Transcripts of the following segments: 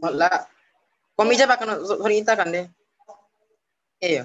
Wala. Komija pa kan sorita kan deh. Iya.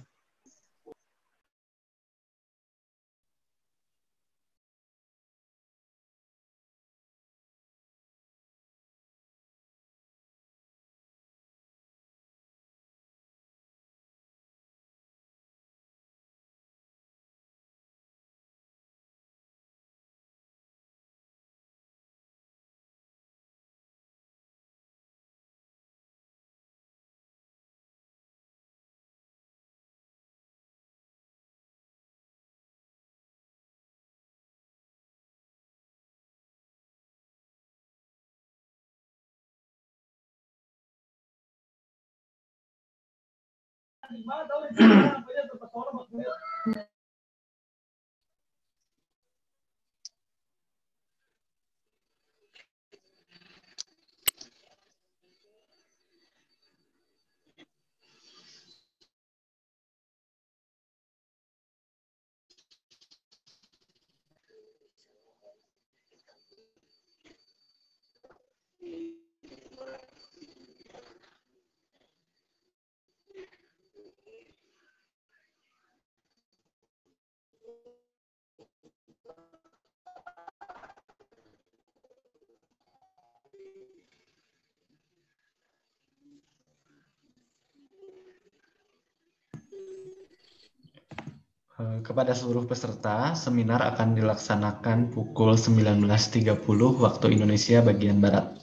Kepada seluruh peserta, seminar akan dilaksanakan pukul 19.30 waktu Indonesia bagian Barat.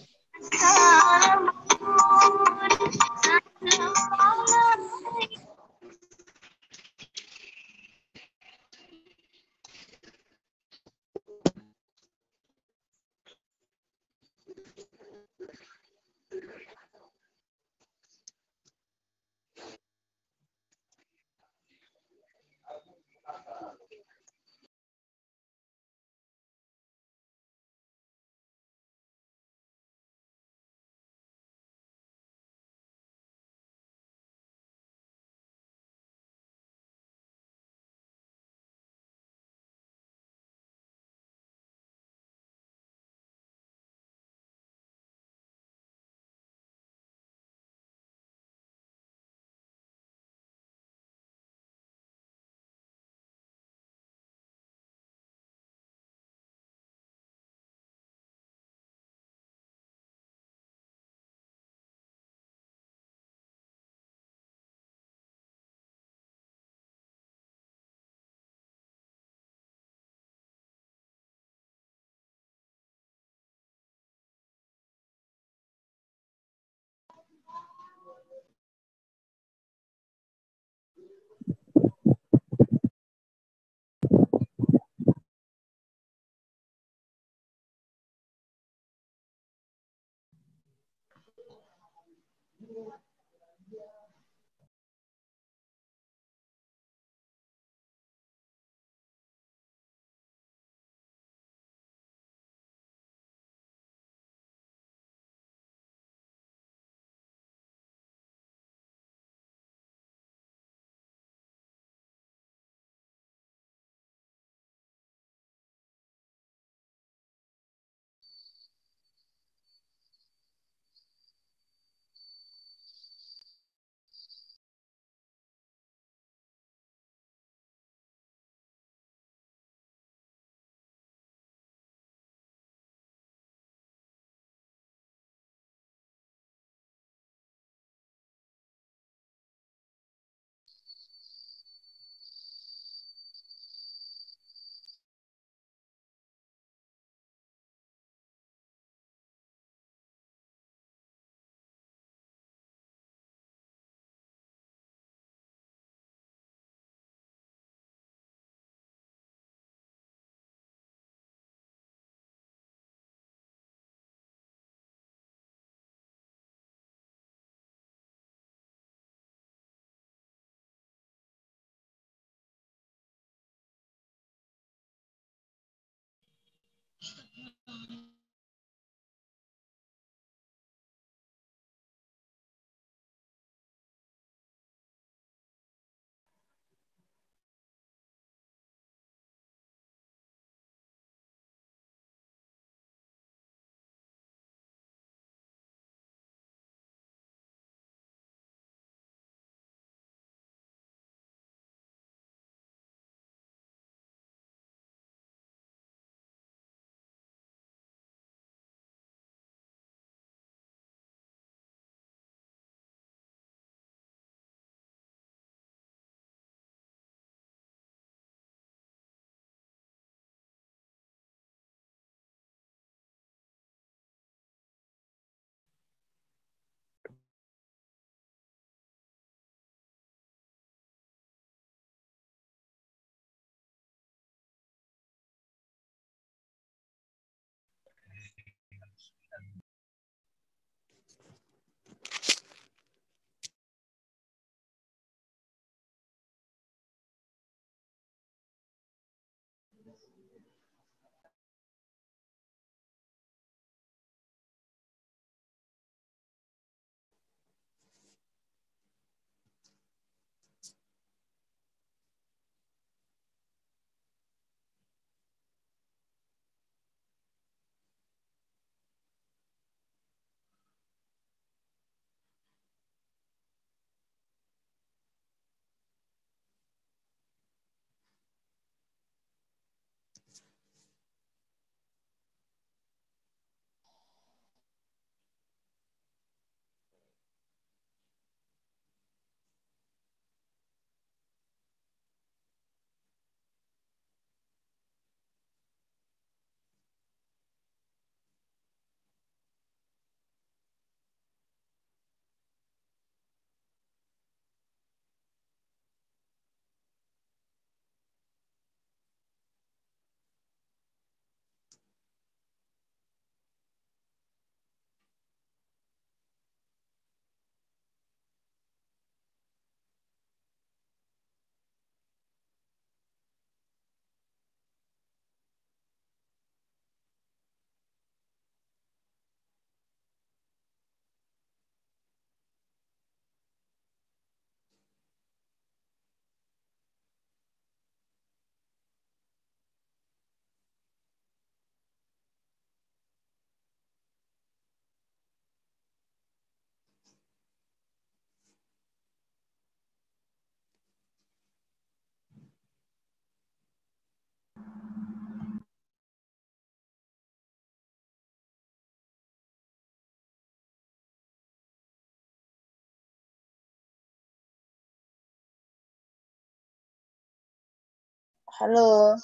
Halo.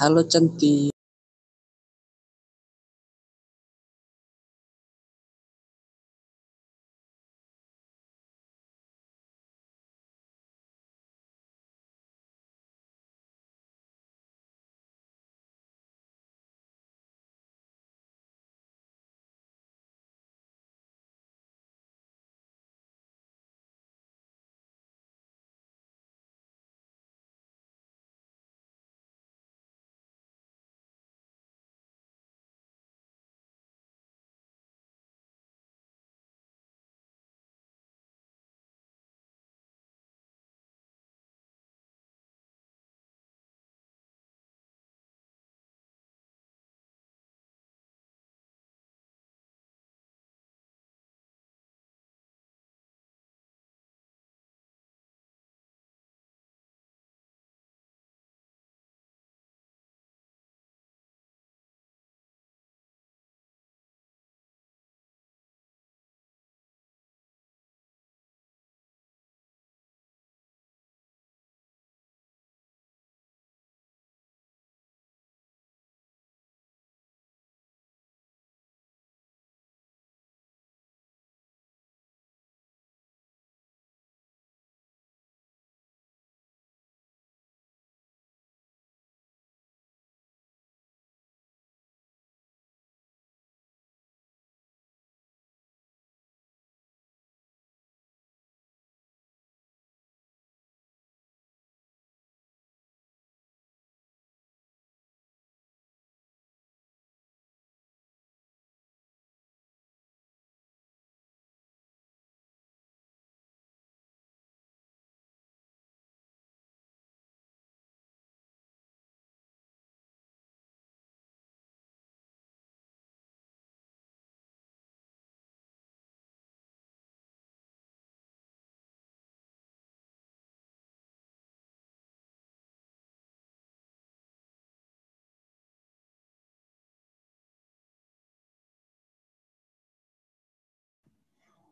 Halo cantik.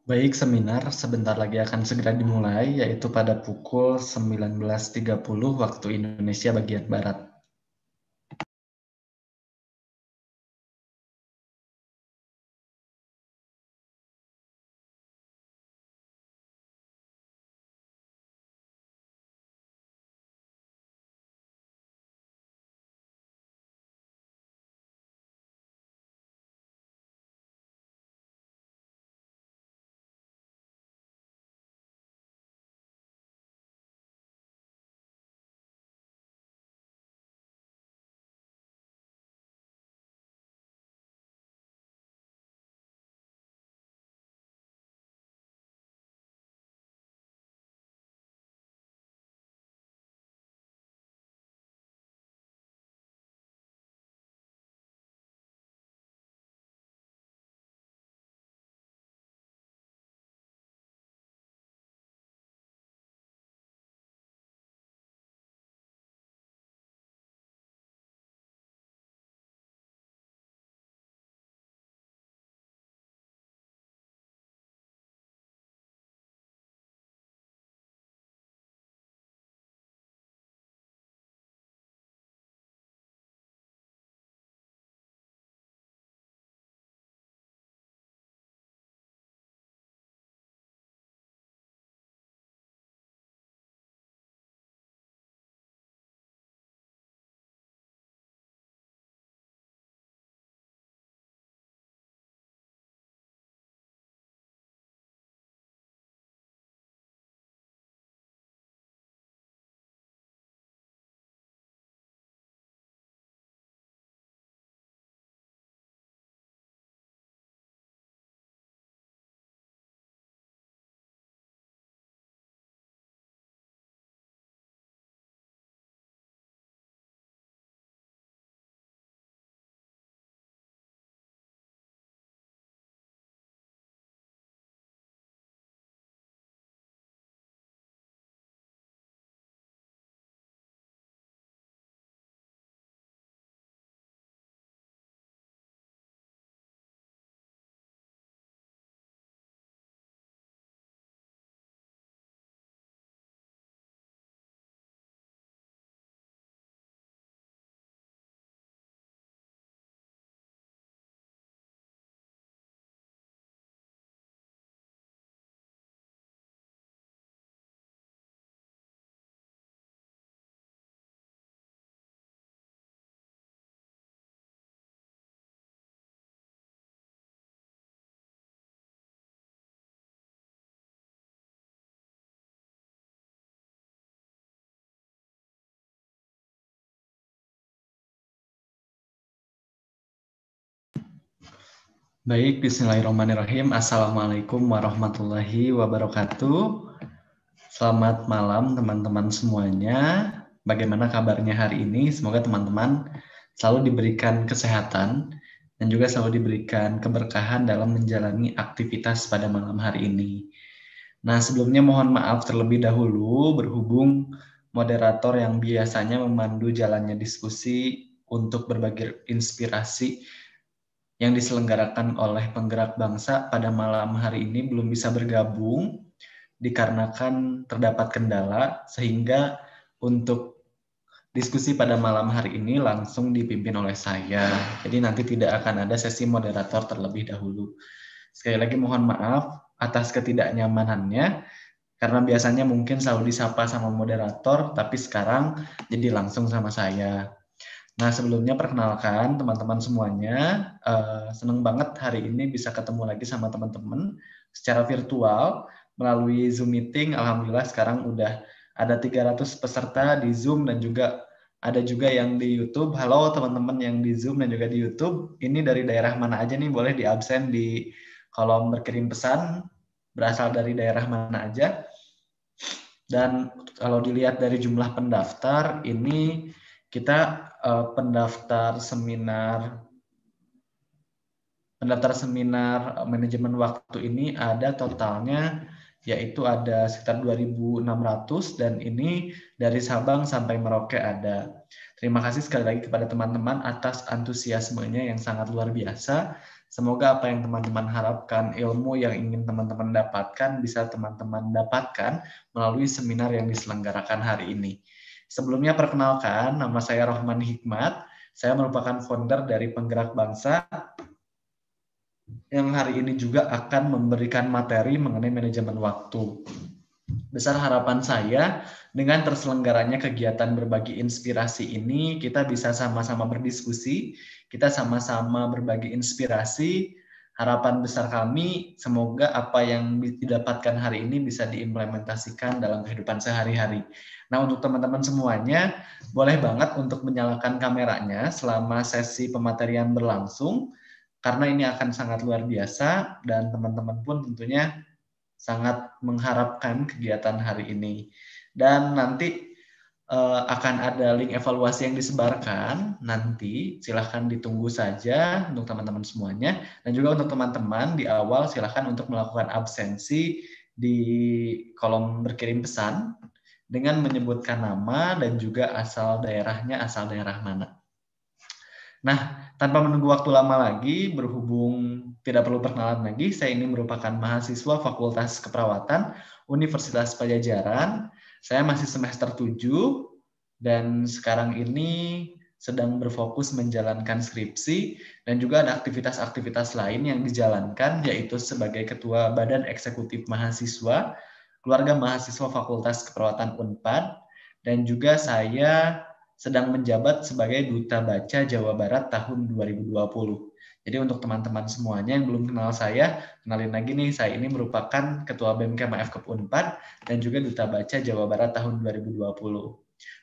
Baik, seminar sebentar lagi akan segera dimulai, yaitu pada pukul 19.30 waktu Indonesia bagian Barat. Baik, bismillahirrahmanirrahim. Assalamualaikum warahmatullahi wabarakatuh. Selamat malam teman-teman semuanya. Bagaimana kabarnya hari ini? Semoga teman-teman selalu diberikan kesehatan dan juga selalu diberikan keberkahan dalam menjalani aktivitas pada malam hari ini. Nah, sebelumnya mohon maaf terlebih dahulu berhubung moderator yang biasanya memandu jalannya diskusi untuk berbagi inspirasi yang diselenggarakan oleh penggerak bangsa pada malam hari ini belum bisa bergabung dikarenakan terdapat kendala, sehingga untuk diskusi pada malam hari ini langsung dipimpin oleh saya. Jadi nanti tidak akan ada sesi moderator terlebih dahulu. Sekali lagi mohon maaf atas ketidaknyamanannya, karena biasanya mungkin selalu disapa sama moderator, tapi sekarang jadi langsung sama saya. Nah, sebelumnya perkenalkan teman-teman semuanya, senang banget hari ini bisa ketemu lagi sama teman-teman secara virtual melalui Zoom meeting. Alhamdulillah sekarang udah ada 300 peserta di Zoom dan juga ada juga yang di YouTube. Halo teman-teman yang di Zoom dan juga di YouTube. Ini dari daerah mana aja nih? Boleh di absen di kolom berkirim pesan, berasal dari daerah mana aja. Dan kalau dilihat dari jumlah pendaftar, ini kita pendaftar seminar manajemen waktu ini ada totalnya, yaitu ada sekitar 2.600 dan ini dari Sabang sampai Merauke ada. Terima kasih sekali lagi kepada teman-teman atas antusiasmenya yang sangat luar biasa, Semoga apa yang teman-teman harapkan, ilmu yang ingin teman-teman dapatkan, bisa teman-teman dapatkan melalui seminar yang diselenggarakan hari ini. Sebelumnya perkenalkan, nama saya Rohman Hikmat. Saya merupakan founder dari Penggerak Bangsa yang hari ini juga akan memberikan materi mengenai manajemen waktu. Besar harapan saya dengan terselenggaranya kegiatan berbagi inspirasi ini, kita bisa sama-sama berdiskusi, kita sama-sama berbagi inspirasi. Harapan besar kami, semoga apa yang didapatkan hari ini bisa diimplementasikan dalam kehidupan sehari-hari. Nah, untuk teman-teman semuanya, boleh banget untuk menyalakan kameranya selama sesi pematerian berlangsung, karena ini akan sangat luar biasa, dan teman-teman pun tentunya sangat mengharapkan kegiatan hari ini. Dan nanti akan ada link evaluasi yang disebarkan, nanti silahkan ditunggu saja untuk teman-teman semuanya, dan juga untuk teman-teman di awal silahkan untuk melakukan absensi di kolom berkirim pesan dengan menyebutkan nama dan juga asal daerahnya, asal daerah mana. Nah, tanpa menunggu waktu lama lagi, berhubung tidak perlu perkenalan lagi, saya ini merupakan mahasiswa Fakultas Keperawatan Universitas Padjadjaran. Saya masih semester 7 dan sekarang ini sedang berfokus menjalankan skripsi dan juga ada aktivitas-aktivitas lain yang dijalankan, yaitu sebagai Ketua Badan Eksekutif Mahasiswa, Keluarga Mahasiswa Fakultas Keperawatan UNPAD, dan juga saya sedang menjabat sebagai Duta Baca Jawa Barat tahun 2020. Jadi untuk teman-teman semuanya yang belum kenal saya, kenalin lagi nih, saya ini merupakan Ketua BMKM FKUP UNPAD dan juga Duta Baca Jawa Barat tahun 2020.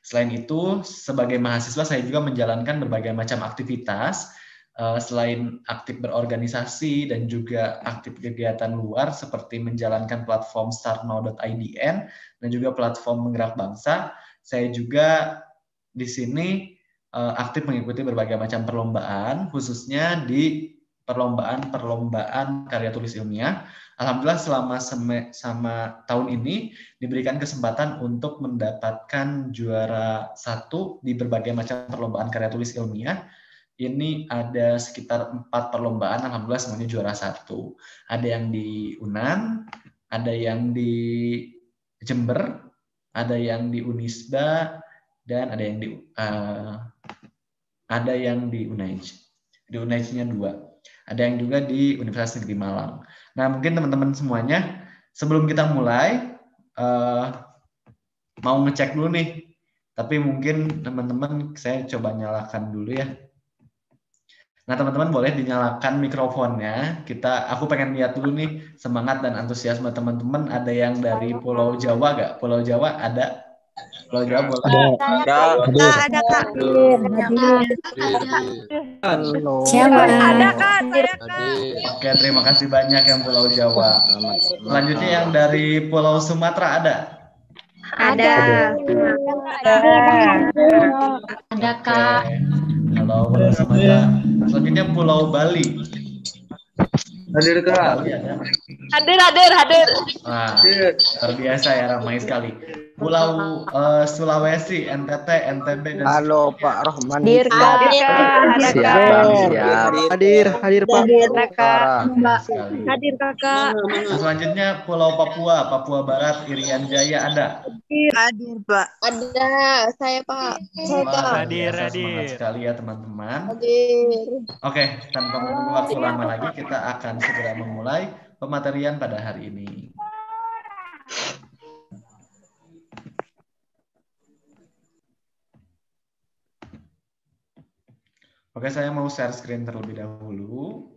Selain itu, sebagai mahasiswa saya juga menjalankan berbagai macam aktivitas, selain aktif berorganisasi dan juga aktif kegiatan luar seperti menjalankan platform startnow.idn dan juga platform Penggerak Bangsa, saya juga di sini aktif mengikuti berbagai macam perlombaan, khususnya di perlombaan karya tulis ilmiah. Alhamdulillah selama tahun ini diberikan kesempatan untuk mendapatkan juara 1 di berbagai macam perlombaan karya tulis ilmiah. Ini ada sekitar 4 perlombaan, alhamdulillah semuanya juara 1. Ada yang di UNAN, ada yang di Jember, ada yang di Unisba, dan ada yang di UNAIJ. Di UNAIJ-nya 2. Ada yang juga di Universitas Negeri Malang. Nah, mungkin teman-teman semuanya, sebelum kita mulai, mau ngecek dulu nih. Tapi mungkin teman-teman, saya coba nyalakan dulu ya. Nah, teman-teman boleh dinyalakan mikrofonnya. Aku pengen lihat dulu nih semangat dan antusiasme teman-teman. Ada yang dari Pulau Jawa nggak? Pulau Jawa ada? Pulau Jawa boleh? Ada Kak. Halo. Ada Kak. Oke, terima kasih banyak yang Pulau Jawa. Selanjutnya yang dari Pulau Sumatera ada? Ada. Ada Kak. Halo Pulau Sumatera. Selanjutnya Pulau Bali. Hadir Kak. Hadir. Nah, luar biasa ya, ramai sekali. Pulau Sulawesi, NTT, NTB, dan Halo Pak Rohman. Hadir Kak. Siap. Hadir Pak. Hadir Kakak. Nah, selanjutnya Pulau Papua Barat, Irian Jaya ada? Hadir Pak. Ada. Saya Pak. Hadir. Semangat sekali ya teman-teman. Hadir. Oke, tanpa menunggu waktu lama lagi, kita akan segera memulai pematerian pada hari ini. Oke, saya mau share screen terlebih dahulu.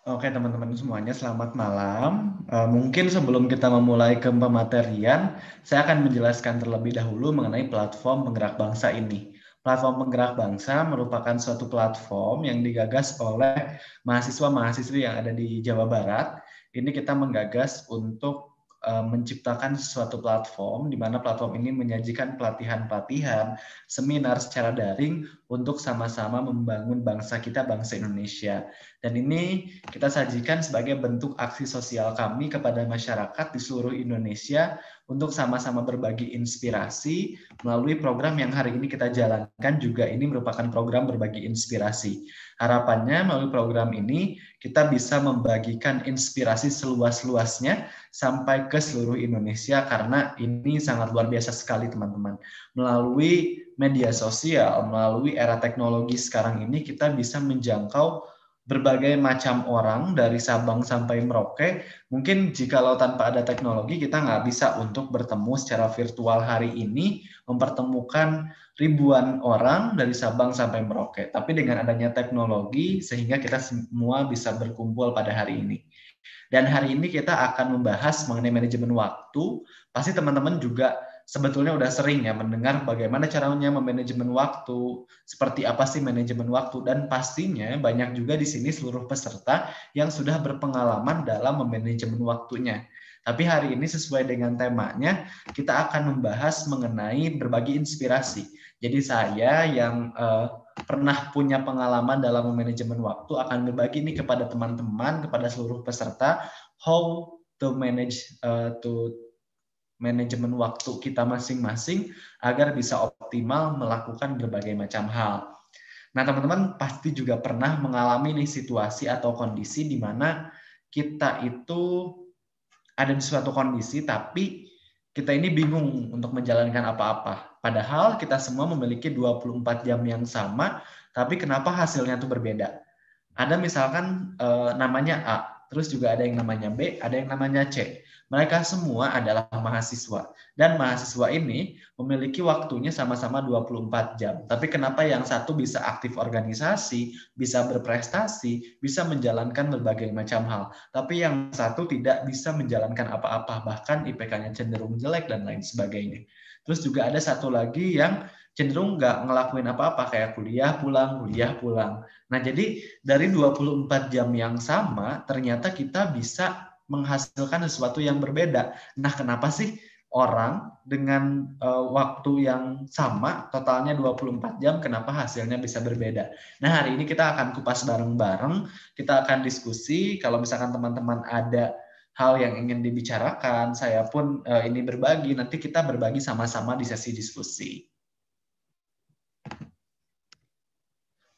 Oke teman-teman semuanya, selamat malam. Mungkin sebelum kita memulai ke pematerian, saya akan menjelaskan terlebih dahulu mengenai platform Penggerak Bangsa ini. Platform Penggerak Bangsa merupakan suatu platform yang digagas oleh mahasiswa-mahasiswi yang ada di Jawa Barat. Ini kita menggagas untuk menciptakan suatu platform di mana platform ini menyajikan pelatihan-pelatihan, seminar secara daring untuk sama-sama membangun bangsa kita, bangsa Indonesia. Dan ini kita sajikan sebagai bentuk aksi sosial kami kepada masyarakat di seluruh Indonesia untuk sama-sama berbagi inspirasi melalui program yang hari ini kita jalankan. Juga ini merupakan program berbagi inspirasi. Harapannya melalui program ini kita bisa membagikan inspirasi seluas-luasnya sampai ke seluruh Indonesia, karena ini sangat luar biasa sekali teman-teman. Melalui media sosial, melalui era teknologi sekarang ini kita bisa menjangkau berbagai macam orang dari Sabang sampai Merauke. Mungkin jikalau tanpa ada teknologi kita nggak bisa untuk bertemu secara virtual hari ini, mempertemukan ribuan orang dari Sabang sampai Merauke. Tapi dengan adanya teknologi sehingga kita semua bisa berkumpul pada hari ini. Dan hari ini kita akan membahas mengenai manajemen waktu. Pasti teman-teman juga sebetulnya udah sering ya mendengar bagaimana caranya memanajemen waktu, seperti apa sih manajemen waktu, dan pastinya banyak juga di sini seluruh peserta yang sudah berpengalaman dalam memanajemen waktunya. Tapi hari ini sesuai dengan temanya, kita akan membahas mengenai berbagi inspirasi. Jadi saya yang pernah punya pengalaman dalam manajemen waktu akan berbagi ini kepada teman-teman, kepada seluruh peserta, how to manage manajemen waktu kita masing-masing agar bisa optimal melakukan berbagai macam hal. Nah, teman-teman pasti juga pernah mengalami nih situasi atau kondisi di mana kita itu ada di suatu kondisi tapi kita ini bingung untuk menjalankan apa-apa. Padahal kita semua memiliki 24 jam yang sama, tapi kenapa hasilnya itu berbeda? Ada misalkan namanya A, terus juga ada yang namanya B, ada yang namanya C. Mereka semua adalah mahasiswa. Dan mahasiswa ini memiliki waktunya sama-sama 24 jam. Tapi kenapa yang satu bisa aktif organisasi, bisa berprestasi, bisa menjalankan berbagai macam hal. Tapi yang satu tidak bisa menjalankan apa-apa, bahkan IPK-nya cenderung jelek dan lain sebagainya. Terus juga ada satu lagi yang cenderung nggak ngelakuin apa-apa, kayak kuliah pulang. Nah, jadi dari 24 jam yang sama, ternyata kita bisa menghasilkan sesuatu yang berbeda. Nah, kenapa sih orang dengan waktu yang sama, totalnya 24 jam, kenapa hasilnya bisa berbeda? Nah, hari ini kita akan kupas bareng-bareng, kita akan diskusi. Kalau misalkan teman-teman ada hal yang ingin dibicarakan, saya pun ini berbagi, nanti kita berbagi sama-sama di sesi diskusi.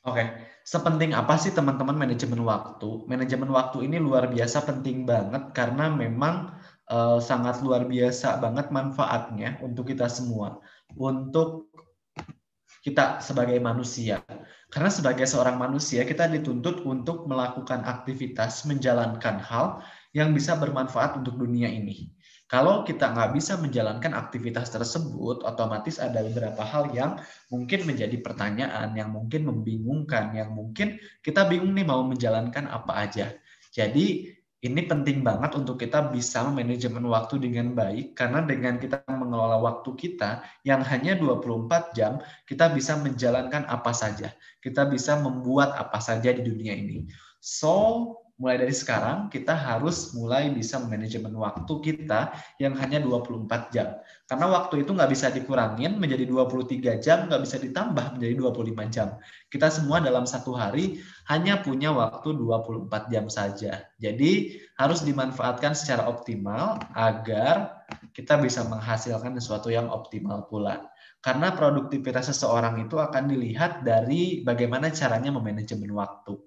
Oke, sepenting apa sih teman-teman manajemen waktu? Manajemen waktu ini luar biasa penting banget karena memang sangat luar biasa banget manfaatnya untuk kita semua, untuk kita sebagai manusia. Karena sebagai seorang manusia kita dituntut untuk melakukan aktivitas, menjalankan hal yang bisa bermanfaat untuk dunia ini. Kalau kita nggak bisa menjalankan aktivitas tersebut, otomatis ada beberapa hal yang mungkin menjadi pertanyaan, yang mungkin membingungkan, yang mungkin kita bingung nih mau menjalankan apa aja. Jadi ini penting banget untuk kita bisa manajemen waktu dengan baik, karena dengan kita mengelola waktu kita yang hanya 24 jam, kita bisa menjalankan apa saja. Kita bisa membuat apa saja di dunia ini. So, mulai dari sekarang kita harus mulai bisa manajemen waktu kita yang hanya 24 jam. Karena waktu itu nggak bisa dikurangin menjadi 23 jam, nggak bisa ditambah menjadi 25 jam. Kita semua dalam satu hari hanya punya waktu 24 jam saja. Jadi harus dimanfaatkan secara optimal agar kita bisa menghasilkan sesuatu yang optimal pula. Karena produktivitas seseorang itu akan dilihat dari bagaimana caranya memanajemen waktu.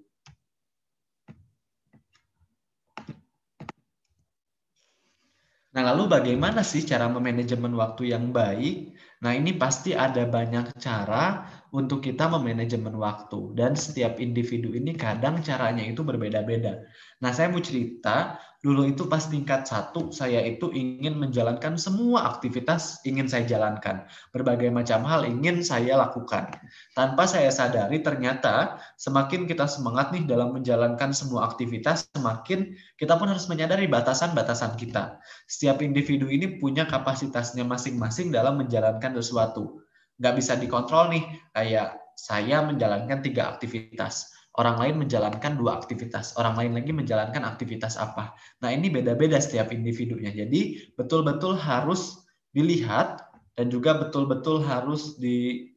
Nah, lalu bagaimana sih cara memanajemen waktu yang baik? Nah, ini pasti ada banyak cara untuk kita memanajemen waktu. Dan setiap individu ini kadang caranya itu berbeda-beda. Nah, saya mau cerita, dulu itu pas tingkat 1, saya itu ingin menjalankan semua aktivitas ingin saya jalankan. Berbagai macam hal ingin saya lakukan. Tanpa saya sadari, ternyata semakin kita semangat nih dalam menjalankan semua aktivitas, semakin kita pun harus menyadari batasan-batasan kita. Setiap individu ini punya kapasitasnya masing-masing dalam menjalankan sesuatu. Nggak bisa dikontrol nih, kayak saya menjalankan 3 aktivitas. orang lain menjalankan 2 aktivitas, orang lain lagi menjalankan aktivitas apa. Nah, ini beda-beda setiap individunya. Jadi, betul-betul harus dilihat dan juga betul-betul harus diketahui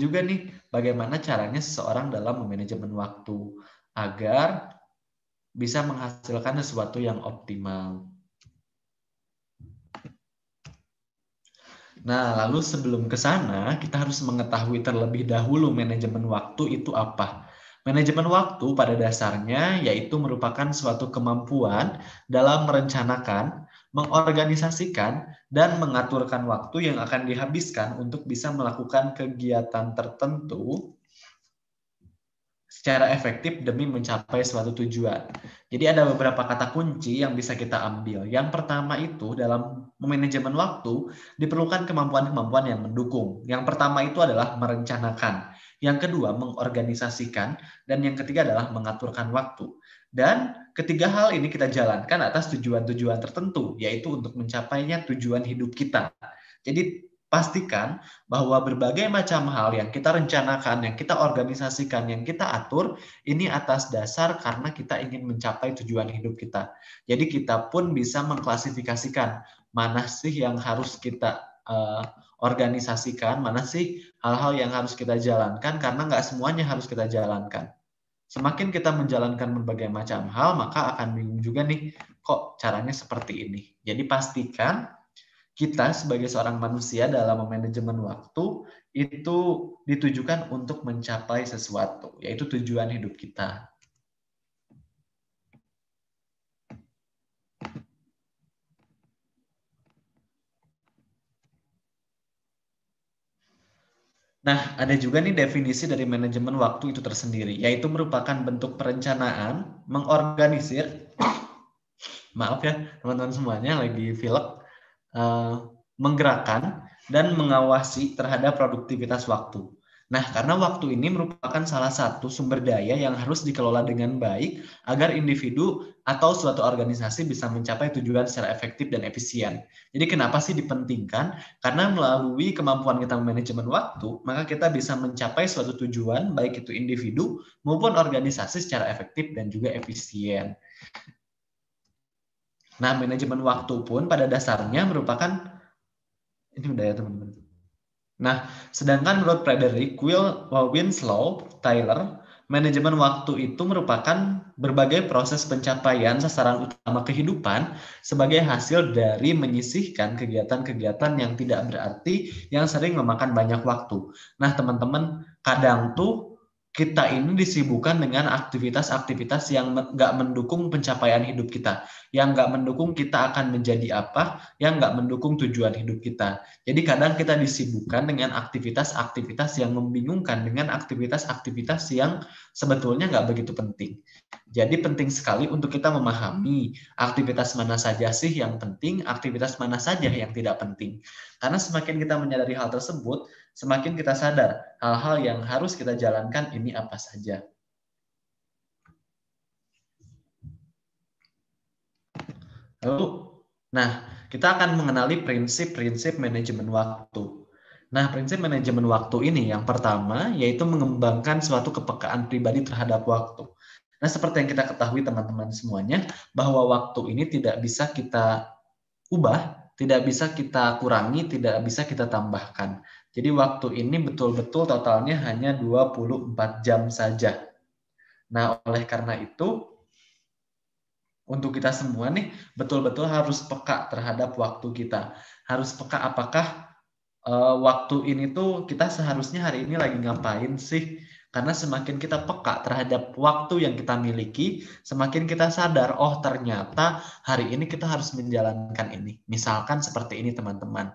juga nih bagaimana caranya seseorang dalam memanajemen waktu agar bisa menghasilkan sesuatu yang optimal. Nah, lalu sebelum ke sana, kita harus mengetahui terlebih dahulu manajemen waktu itu apa. Manajemen waktu pada dasarnya yaitu merupakan suatu kemampuan dalam merencanakan, mengorganisasikan, dan mengaturkan waktu yang akan dihabiskan untuk bisa melakukan kegiatan tertentu secara efektif demi mencapai suatu tujuan. Jadi ada beberapa kata kunci yang bisa kita ambil. Yang pertama itu dalam manajemen waktu diperlukan kemampuan-kemampuan yang mendukung. Yang pertama itu adalah merencanakan. Yang kedua mengorganisasikan. Dan yang ketiga adalah mengaturkan waktu. Dan ketiga hal ini kita jalankan atas tujuan-tujuan tertentu, yaitu untuk mencapainya tujuan hidup kita. Jadi pastikan bahwa berbagai macam hal yang kita rencanakan, yang kita organisasikan, yang kita atur, ini atas dasar karena kita ingin mencapai tujuan hidup kita. Jadi kita pun bisa mengklasifikasikan mana sih yang harus kita organisasikan, mana sih hal-hal yang harus kita jalankan, karena nggak semuanya harus kita jalankan. Semakin kita menjalankan berbagai macam hal, maka akan bingung juga nih, kok caranya seperti ini. Jadi pastikan kita sebagai seorang manusia dalam manajemen waktu itu ditujukan untuk mencapai sesuatu, yaitu tujuan hidup kita. Nah, ada juga nih definisi dari manajemen waktu itu tersendiri, yaitu merupakan bentuk perencanaan, mengorganisir, maaf ya teman-teman semuanya lagi pilek, menggerakkan dan mengawasi terhadap produktivitas waktu. Nah, karena waktu ini merupakan salah satu sumber daya yang harus dikelola dengan baik agar individu atau suatu organisasi bisa mencapai tujuan secara efektif dan efisien. Jadi kenapa sih dipentingkan? Karena melalui kemampuan kita manajemen waktu, maka kita bisa mencapai suatu tujuan, baik itu individu maupun organisasi secara efektif dan juga efisien. Nah, manajemen waktu pun pada dasarnya merupakan, ini udah ya teman-teman. Nah, sedangkan menurut Frederick Winslow Taylor, manajemen waktu itu merupakan berbagai proses pencapaian sasaran utama kehidupan sebagai hasil dari menyisihkan kegiatan-kegiatan yang tidak berarti yang sering memakan banyak waktu. Nah, teman-teman, kadang tuh kita ini disibukkan dengan aktivitas-aktivitas yang nggak mendukung pencapaian hidup kita, yang nggak mendukung kita akan menjadi apa, yang nggak mendukung tujuan hidup kita. Jadi kadang kita disibukkan dengan aktivitas-aktivitas yang membingungkan, dengan aktivitas-aktivitas yang sebetulnya nggak begitu penting. Jadi penting sekali untuk kita memahami aktivitas mana saja sih yang penting, aktivitas mana saja yang tidak penting. Karena semakin kita menyadari hal tersebut, semakin kita sadar hal-hal yang harus kita jalankan ini apa saja. Lalu, kita akan mengenali prinsip-prinsip manajemen waktu. Nah, prinsip manajemen waktu ini yang pertama yaitu mengembangkan suatu kepekaan pribadi terhadap waktu. Nah, seperti yang kita ketahui teman-teman semuanya, bahwa waktu ini tidak bisa kita ubah, tidak bisa kita kurangi, tidak bisa kita tambahkan. Jadi waktu ini betul-betul totalnya hanya 24 jam saja. Nah, oleh karena itu, untuk kita semua nih, betul-betul harus peka terhadap waktu kita. Harus peka apakah waktu ini tuh kita seharusnya hari ini lagi ngapain sih? Karena semakin kita peka terhadap waktu yang kita miliki, semakin kita sadar, oh ternyata hari ini kita harus menjalankan ini. Misalkan seperti ini teman-teman.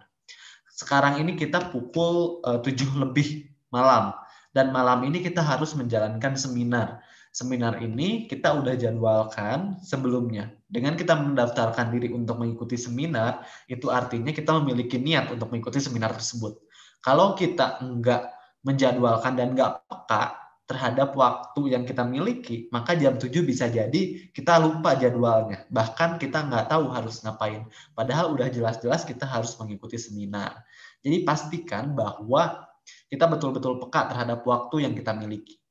Sekarang ini kita pukul 7 lebih malam. Dan malam ini kita harus menjalankan seminar. Seminar ini kita udah jadwalkan sebelumnya. Dengan kita mendaftarkan diri untuk mengikuti seminar, itu artinya kita memiliki niat untuk mengikuti seminar tersebut. Kalau kita enggak menjadwalkan dan enggak peka terhadap waktu yang kita miliki, maka jam 7 bisa jadi kita lupa jadwalnya. Bahkan kita nggak tahu harus ngapain. Padahal udah jelas-jelas kita harus mengikuti seminar. Jadi pastikan bahwa kita betul-betul peka terhadap waktu yang kita miliki.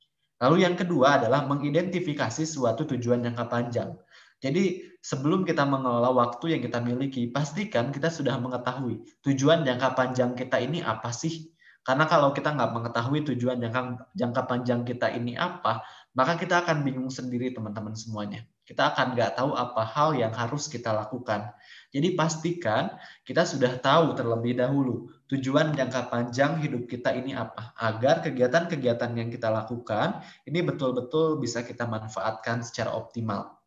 Lalu yang kedua adalah mengidentifikasi suatu tujuan jangka panjang. Jadi sebelum kita mengelola waktu yang kita miliki, pastikan kita sudah mengetahui tujuan jangka panjang kita ini apa sih. Karena kalau kita nggak mengetahui tujuan jangka panjang kita ini apa, maka kita akan bingung sendiri teman-teman semuanya. Kita akan nggak tahu apa hal yang harus kita lakukan. Jadi pastikan kita sudah tahu terlebih dahulu tujuan jangka panjang hidup kita ini apa, agar kegiatan-kegiatan yang kita lakukan ini betul-betul bisa kita manfaatkan secara optimal.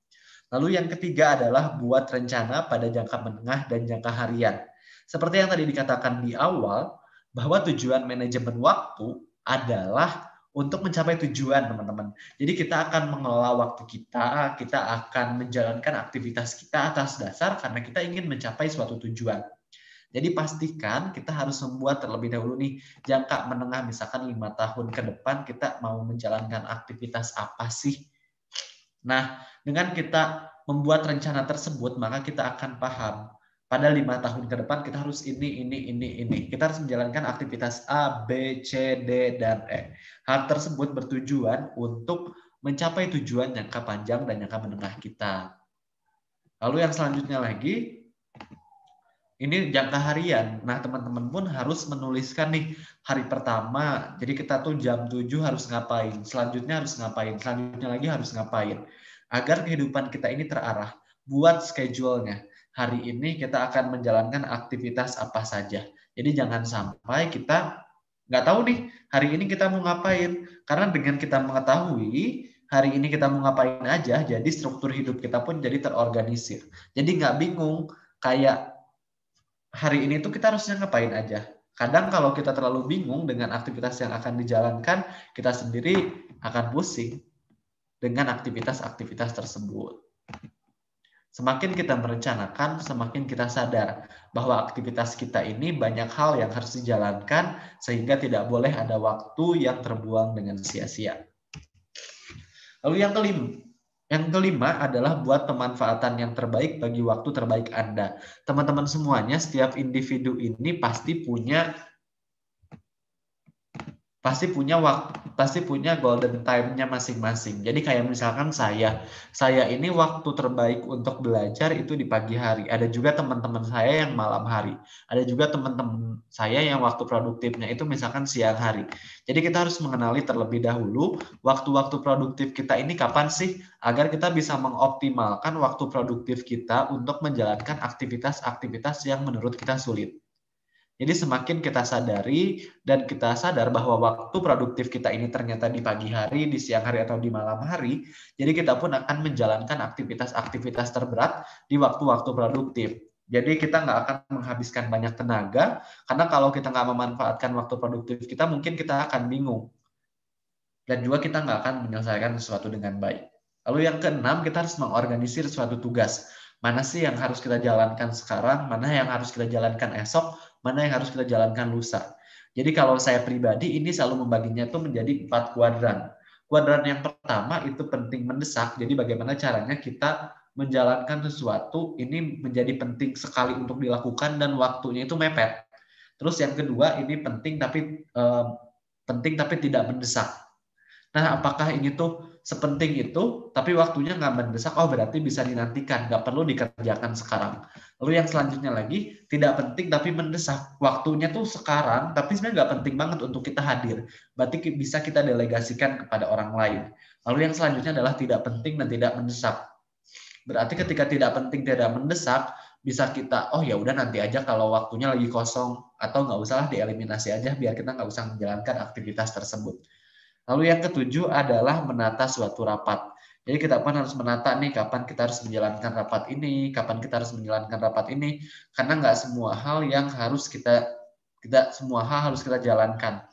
Lalu yang ketiga adalah buat rencana pada jangka menengah dan jangka harian. Seperti yang tadi dikatakan di awal, bahwa tujuan manajemen waktu adalah untuk mencapai tujuan, teman-teman. Jadi kita akan mengelola waktu kita akan menjalankan aktivitas kita atas dasar karena kita ingin mencapai suatu tujuan. Jadi pastikan kita harus membuat terlebih dahulu nih jangka menengah, misalkan 5 tahun ke depan kita mau menjalankan aktivitas apa sih. Nah, dengan kita membuat rencana tersebut, maka kita akan paham pada 5 tahun ke depan kita harus ini. Kita harus menjalankan aktivitas A, B, C, D, dan E. Hal tersebut bertujuan untuk mencapai tujuan jangka panjang dan jangka menengah kita. Lalu yang selanjutnya lagi, ini jangka harian. Nah, teman-teman pun harus menuliskan nih hari pertama. Jadi kita tuh jam 7 harus ngapain, selanjutnya harus ngapain, selanjutnya lagi harus ngapain. Agar kehidupan kita ini terarah. Buat schedule-nya. Hari ini kita akan menjalankan aktivitas apa saja. Jadi jangan sampai kita nggak tahu nih hari ini kita mau ngapain. Karena dengan kita mengetahui hari ini kita mau ngapain aja, jadi struktur hidup kita pun jadi terorganisir. Jadi nggak bingung kayak hari ini tuh kita harusnya ngapain aja. Kadang kalau kita terlalu bingung dengan aktivitas yang akan dijalankan, kita sendiri akan pusing dengan aktivitas-aktivitas tersebut. Semakin kita merencanakan, semakin kita sadar bahwa aktivitas kita ini banyak hal yang harus dijalankan sehingga tidak boleh ada waktu yang terbuang dengan sia-sia. Lalu yang kelima adalah buat pemanfaatan yang terbaik bagi waktu terbaik Anda. Teman-teman semuanya, setiap individu ini pasti punya golden time-nya masing-masing. Jadi kayak misalkan saya ini waktu terbaik untuk belajar itu di pagi hari. Ada juga teman-teman saya yang malam hari. Ada juga teman-teman saya yang waktu produktifnya itu misalkan siang hari. Jadi kita harus mengenali terlebih dahulu waktu-waktu produktif kita ini kapan sih, agar kita bisa mengoptimalkan waktu produktif kita untuk menjalankan aktivitas-aktivitas yang menurut kita sulit. Jadi semakin kita sadari dan kita sadar bahwa waktu produktif kita ini ternyata di pagi hari, di siang hari, atau di malam hari, jadi kita pun akan menjalankan aktivitas-aktivitas terberat di waktu-waktu produktif. Jadi kita nggak akan menghabiskan banyak tenaga, karena kalau kita nggak memanfaatkan waktu produktif kita, mungkin kita akan bingung. Dan juga kita nggak akan menyelesaikan sesuatu dengan baik. Lalu yang keenam, kita harus mengorganisir suatu tugas. Mana sih yang harus kita jalankan sekarang, mana yang harus kita jalankan esok, mana yang harus kita jalankan lusa. Jadi kalau saya pribadi ini selalu membaginya itu menjadi 4 kuadran. Kuadran yang pertama itu penting mendesak, jadi bagaimana caranya kita menjalankan sesuatu ini menjadi penting sekali untuk dilakukan dan waktunya itu mepet. Terus yang kedua ini penting tapi tidak mendesak. Nah, apakah ini tuh sepenting itu, tapi waktunya nggak mendesak, oh berarti bisa dinantikan, nggak perlu dikerjakan sekarang. Lalu yang selanjutnya lagi, tidak penting tapi mendesak. Waktunya tuh sekarang, tapi sebenarnya nggak penting banget untuk kita hadir. Berarti bisa kita delegasikan kepada orang lain. Lalu yang selanjutnya adalah tidak penting dan tidak mendesak. Berarti ketika tidak penting, tidak mendesak, bisa kita, oh ya udah nanti aja kalau waktunya lagi kosong, atau nggak usahlah dieliminasi aja, biar kita nggak usah menjalankan aktivitas tersebut. Lalu yang ketujuh adalah menata suatu rapat. Jadi kita pun harus menata nih kapan kita harus menjalankan rapat ini, kapan kita harus menjalankan rapat ini, karena nggak semua hal yang harus kita jalankan.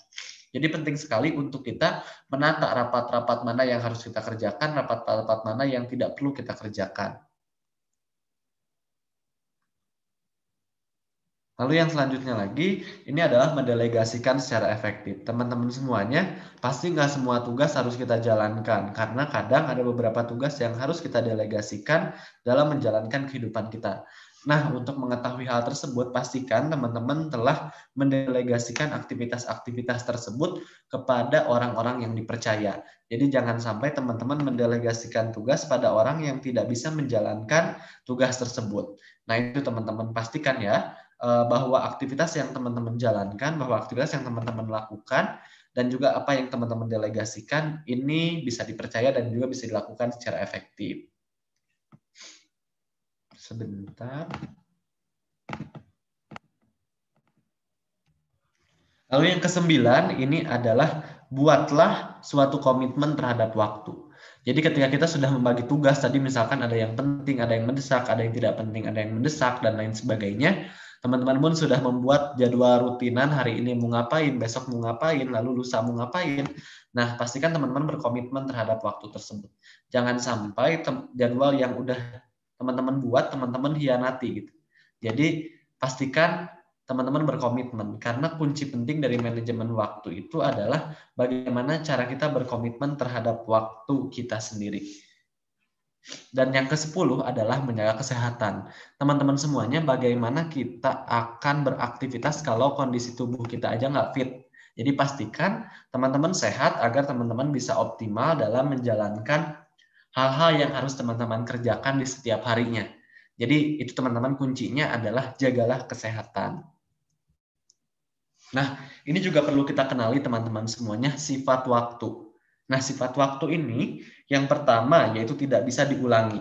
Jadi penting sekali untuk kita menata rapat-rapat mana yang harus kita kerjakan, rapat-rapat mana yang tidak perlu kita kerjakan. Lalu yang selanjutnya lagi, ini adalah mendelegasikan secara efektif. Teman-teman semuanya, pasti nggak semua tugas harus kita jalankan, karena kadang ada beberapa tugas yang harus kita delegasikan dalam menjalankan kehidupan kita. Nah, untuk mengetahui hal tersebut, pastikan teman-teman telah mendelegasikan aktivitas-aktivitas tersebut kepada orang-orang yang dipercaya. Jadi jangan sampai teman-teman mendelegasikan tugas pada orang yang tidak bisa menjalankan tugas tersebut. Nah, itu teman-teman pastikan ya, bahwa aktivitas yang teman-teman jalankan, bahwa aktivitas yang teman-teman lakukan, dan juga apa yang teman-teman delegasikan, ini bisa dipercaya dan juga bisa dilakukan secara efektif. Sebentar. Lalu yang ke-9 ini adalah buatlah suatu komitmen terhadap waktu. Jadi ketika kita sudah membagi tugas, tadi misalkan ada yang penting, ada yang mendesak, ada yang tidak penting, ada yang mendesak, dan lain sebagainya, teman-teman pun sudah membuat jadwal rutinan, hari ini mau ngapain, besok mau ngapain, lalu lusa mau ngapain. Nah, pastikan teman-teman berkomitmen terhadap waktu tersebut. Jangan sampai jadwal yang udah teman-teman buat, teman-teman hianati gitu. Jadi pastikan teman-teman berkomitmen, karena kunci penting dari manajemen waktu itu adalah bagaimana cara kita berkomitmen terhadap waktu kita sendiri. Dan yang ke-10 adalah menjaga kesehatan. Teman-teman semuanya, bagaimana kita akan beraktivitas kalau kondisi tubuh kita aja nggak fit. Jadi pastikan teman-teman sehat agar teman-teman bisa optimal dalam menjalankan hal-hal yang harus teman-teman kerjakan di setiap harinya. Jadi itu teman-teman kuncinya adalah jagalah kesehatan. Nah, ini juga perlu kita kenali teman-teman semuanya, sifat waktu. Nah, sifat waktu ini yang pertama yaitu tidak bisa diulangi.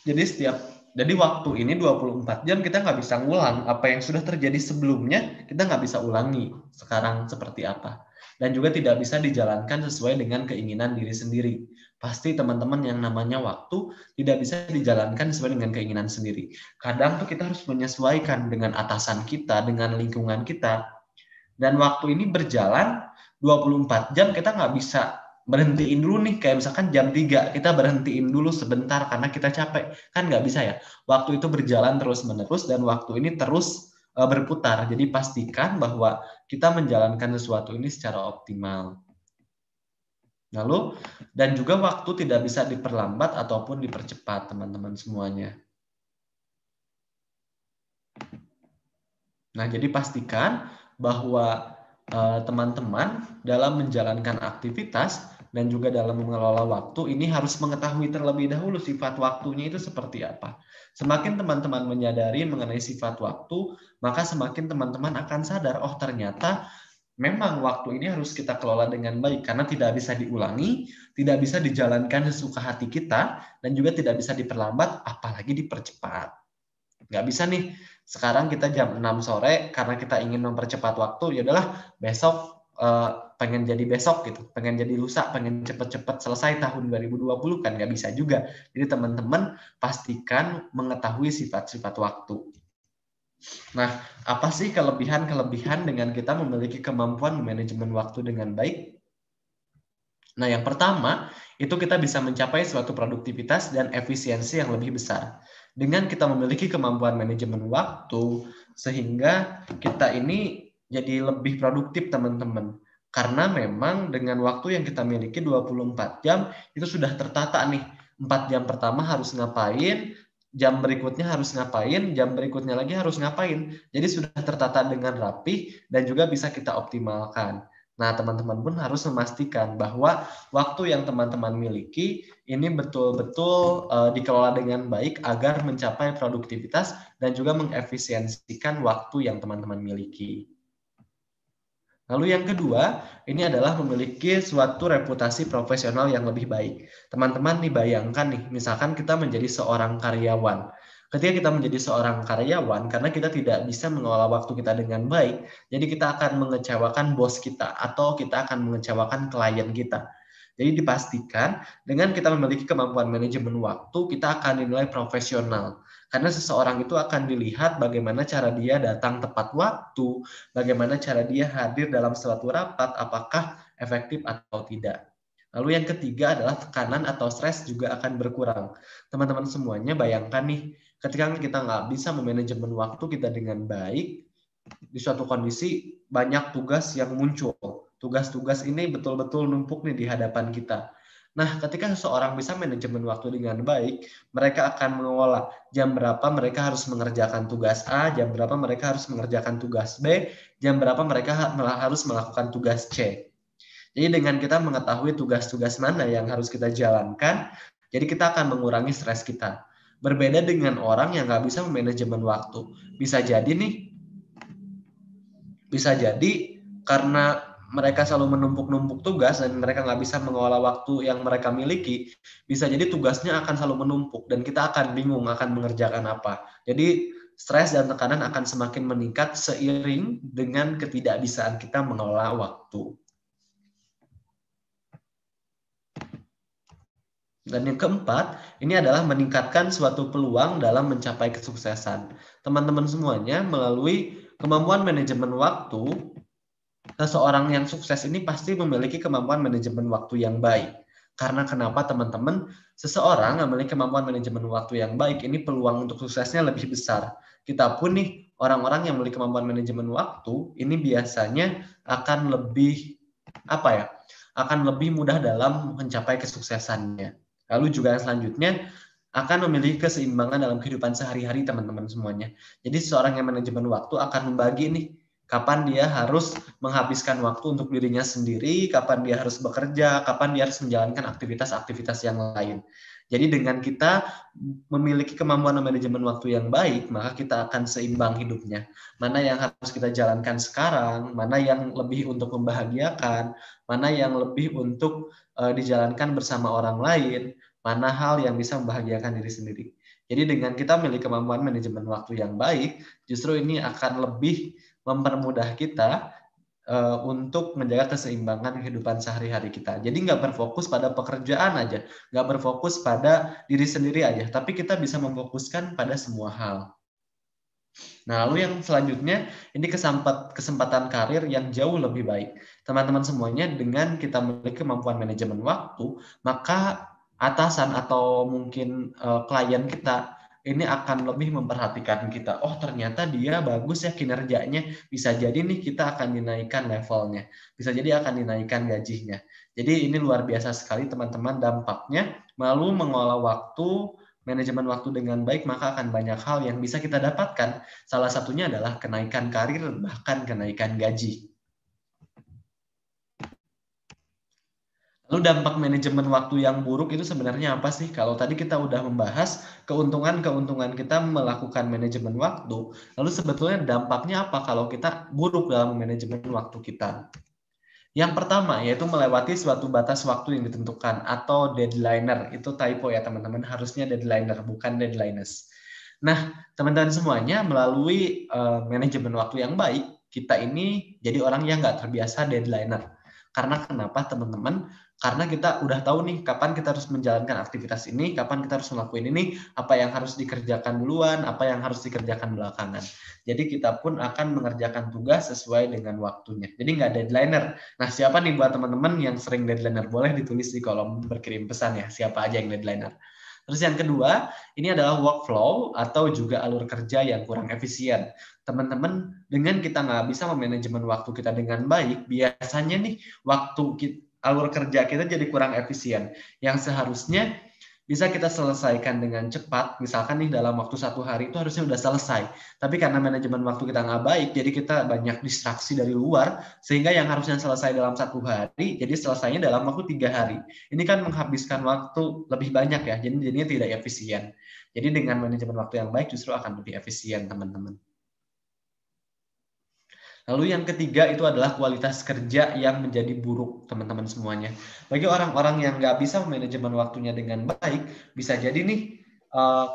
Jadi waktu ini 24 jam kita nggak bisa ngulang. Apa yang sudah terjadi sebelumnya kita nggak bisa ulangi sekarang seperti apa. Dan juga tidak bisa dijalankan sesuai dengan keinginan diri sendiri. Pasti teman-teman yang namanya waktu tidak bisa dijalankan sesuai dengan keinginan sendiri. Kadang tuh kita harus menyesuaikan dengan atasan kita, dengan lingkungan kita. Dan waktu ini berjalan 24 jam, kita nggak bisa berhentiin dulu nih. Kayak misalkan jam 3, kita berhentiin dulu sebentar karena kita capek. Kan nggak bisa ya. Waktu itu berjalan terus-menerus dan waktu ini terus berputar. Jadi pastikan bahwa kita menjalankan sesuatu ini secara optimal. Lalu, dan juga waktu tidak bisa diperlambat ataupun dipercepat, teman-teman semuanya. Nah, jadi pastikan bahwa teman-teman dalam menjalankan aktivitas dan juga dalam mengelola waktu ini harus mengetahui terlebih dahulu sifat waktunya itu seperti apa. Semakin teman-teman menyadari mengenai sifat waktu, maka semakin teman-teman akan sadar, oh ternyata memang waktu ini harus kita kelola dengan baik karena tidak bisa diulangi, tidak bisa dijalankan sesuka hati kita, dan juga tidak bisa diperlambat, apalagi dipercepat. Nggak bisa nih, sekarang kita jam 6 sore karena kita ingin mempercepat waktu, ya udahlah besok pengen jadi besok gitu, pengen jadi lusa, pengen cepet-cepet selesai tahun 2020 kan nggak bisa juga. Jadi teman-teman pastikan mengetahui sifat-sifat waktu. Nah, apa sih kelebihan-kelebihan dengan kita memiliki kemampuan manajemen waktu dengan baik? Nah, yang pertama, itu kita bisa mencapai suatu produktivitas dan efisiensi yang lebih besar. Dengan kita memiliki kemampuan manajemen waktu, sehingga kita ini jadi lebih produktif, teman-teman. Karena memang dengan waktu yang kita miliki 24 jam, itu sudah tertata nih. 4 jam pertama harus ngapain, jam berikutnya harus ngapain, jam berikutnya lagi harus ngapain. Jadi sudah tertata dengan rapi dan juga bisa kita optimalkan. Nah, teman-teman pun harus memastikan bahwa waktu yang teman-teman miliki ini betul-betul dikelola dengan baik agar mencapai produktivitas dan juga mengefisiensikan waktu yang teman-teman miliki. Lalu yang kedua, ini adalah memiliki suatu reputasi profesional yang lebih baik. Teman-teman nih bayangkan nih, misalkan kita menjadi seorang karyawan. Ketika kita menjadi seorang karyawan, karena kita tidak bisa mengelola waktu kita dengan baik, jadi kita akan mengecewakan bos kita atau kita akan mengecewakan klien kita. Jadi dipastikan dengan kita memiliki kemampuan manajemen waktu, kita akan dinilai profesional. Karena seseorang itu akan dilihat bagaimana cara dia datang tepat waktu, bagaimana cara dia hadir dalam suatu rapat, apakah efektif atau tidak. Lalu yang ketiga adalah tekanan atau stres juga akan berkurang. Teman-teman semuanya bayangkan nih, ketika kita nggak bisa memanajemen waktu kita dengan baik, di suatu kondisi banyak tugas yang muncul. Tugas-tugas ini betul-betul numpuk nih di hadapan kita. Nah, ketika seseorang bisa manajemen waktu dengan baik, mereka akan mengelola jam berapa mereka harus mengerjakan tugas A, jam berapa mereka harus mengerjakan tugas B, jam berapa mereka harus melakukan tugas C. Jadi dengan kita mengetahui tugas-tugas mana yang harus kita jalankan, jadi kita akan mengurangi stres kita. Berbeda dengan orang yang nggak bisa manajemen waktu. Bisa jadi karena mereka selalu menumpuk-numpuk tugas dan mereka nggak bisa mengelola waktu yang mereka miliki, bisa jadi tugasnya akan selalu menumpuk dan kita akan bingung akan mengerjakan apa. Jadi stres dan tekanan akan semakin meningkat seiring dengan ketidakbisaan kita mengelola waktu. Dan yang keempat, ini adalah meningkatkan suatu peluang dalam mencapai kesuksesan. Teman-teman semuanya, melalui kemampuan manajemen waktu, seseorang yang sukses ini pasti memiliki kemampuan manajemen waktu yang baik. Karena kenapa teman-teman? Seseorang memiliki kemampuan manajemen waktu yang baik, ini peluang untuk suksesnya lebih besar. Kita pun nih, orang-orang yang memiliki kemampuan manajemen waktu, ini biasanya akan lebih, akan lebih mudah dalam mencapai kesuksesannya. Lalu juga yang selanjutnya, akan memiliki keseimbangan dalam kehidupan sehari-hari teman-teman semuanya. Jadi seseorang yang manajemen waktu akan membagi nih, kapan dia harus menghabiskan waktu untuk dirinya sendiri, kapan dia harus bekerja, kapan dia harus menjalankan aktivitas-aktivitas yang lain. Jadi dengan kita memiliki kemampuan manajemen waktu yang baik, maka kita akan seimbang hidupnya. Mana yang harus kita jalankan sekarang, mana yang lebih untuk membahagiakan, mana yang lebih untuk dijalankan bersama orang lain, mana hal yang bisa membahagiakan diri sendiri. Jadi dengan kita memiliki kemampuan manajemen waktu yang baik, justru ini akan lebih mempermudah kita untuk menjaga keseimbangan kehidupan sehari-hari kita. Jadi nggak berfokus pada pekerjaan aja, nggak berfokus pada diri sendiri aja, tapi kita bisa memfokuskan pada semua hal. Nah, lalu yang selanjutnya, ini kesempatan karir yang jauh lebih baik. Teman-teman semuanya, dengan kita memiliki kemampuan manajemen waktu, maka atasan atau mungkin klien kita ini akan lebih memperhatikan kita. Oh, ternyata dia bagus ya kinerjanya. Bisa jadi nih kita akan dinaikkan levelnya. Bisa jadi akan dinaikkan gajinya. Jadi ini luar biasa sekali teman-teman dampaknya. Lalu mengolah waktu, manajemen waktu dengan baik, maka akan banyak hal yang bisa kita dapatkan. Salah satunya adalah kenaikan karir, bahkan kenaikan gaji. Lalu dampak manajemen waktu yang buruk itu sebenarnya apa sih? Kalau tadi kita udah membahas keuntungan-keuntungan kita melakukan manajemen waktu, lalu sebetulnya dampaknya apa kalau kita buruk dalam manajemen waktu kita? Yang pertama yaitu melewati suatu batas waktu yang ditentukan atau deadliner. Itu typo ya teman-teman, harusnya deadliner bukan deadliners. Nah, teman-teman semuanya melalui manajemen waktu yang baik, kita ini jadi orang yang nggak terbiasa deadliner. Karena kenapa teman-teman? Karena kita udah tahu nih kapan kita harus menjalankan aktivitas ini, kapan kita harus melakukan ini, apa yang harus dikerjakan duluan, apa yang harus dikerjakan belakangan. Jadi kita pun akan mengerjakan tugas sesuai dengan waktunya. Jadi nggak deadliner. Nah, siapa nih buat teman-teman yang sering deadliner? Boleh ditulis di kolom berkirim pesan ya, siapa aja yang deadliner. Terus yang kedua, ini adalah workflow atau juga alur kerja yang kurang efisien. Teman-teman, dengan kita nggak bisa memanajemen waktu kita dengan baik, biasanya nih alur kerja kita jadi kurang efisien. Yang seharusnya bisa kita selesaikan dengan cepat, misalkan nih dalam waktu 1 hari itu harusnya udah selesai. Tapi karena manajemen waktu kita nggak baik, jadi kita banyak distraksi dari luar, sehingga yang harusnya selesai dalam 1 hari, jadi selesainya dalam waktu 3 hari. Ini kan menghabiskan waktu lebih banyak ya, jadi jadinya tidak efisien. Jadi dengan manajemen waktu yang baik justru akan lebih efisien, teman-teman. Lalu yang ketiga itu adalah kualitas kerja yang menjadi buruk, teman-teman semuanya. Bagi orang-orang yang nggak bisa manajemen waktunya dengan baik, bisa jadi nih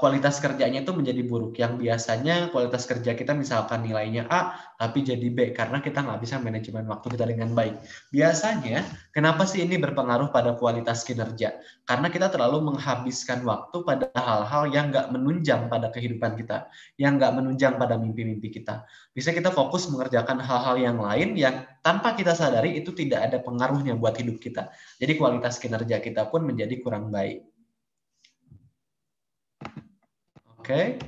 kualitas kerjanya itu menjadi buruk. Yang biasanya kualitas kerja kita misalkan nilainya A, tapi jadi B, karena kita nggak bisa manajemen waktu kita dengan baik. Biasanya, kenapa sih ini berpengaruh pada kualitas kinerja? Karena kita terlalu menghabiskan waktu pada hal-hal yang nggak menunjang pada kehidupan kita, yang nggak menunjang pada mimpi-mimpi kita. Bisa kita fokus mengerjakan hal-hal yang lain yang tanpa kita sadari itu tidak ada pengaruhnya buat hidup kita. Jadi kualitas kinerja kita pun menjadi kurang baik. Oke.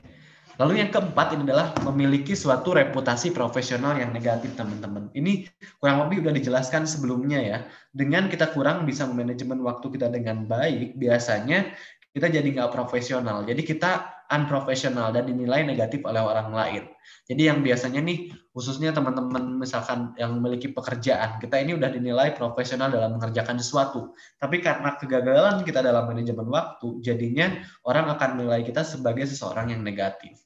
Lalu yang keempat ini adalah memiliki suatu reputasi profesional yang negatif, teman-teman. Ini kurang lebih udah dijelaskan sebelumnya ya. Dengan kita kurang bisa manajemen waktu kita dengan baik, biasanya kita jadi nggak profesional. Jadi kita unprofesional dan dinilai negatif oleh orang lain. Jadi yang biasanya nih, khususnya teman-teman misalkan yang memiliki pekerjaan, kita ini udah dinilai profesional dalam mengerjakan sesuatu. Tapi karena kegagalan kita dalam manajemen waktu, jadinya orang akan menilai kita sebagai seseorang yang negatif.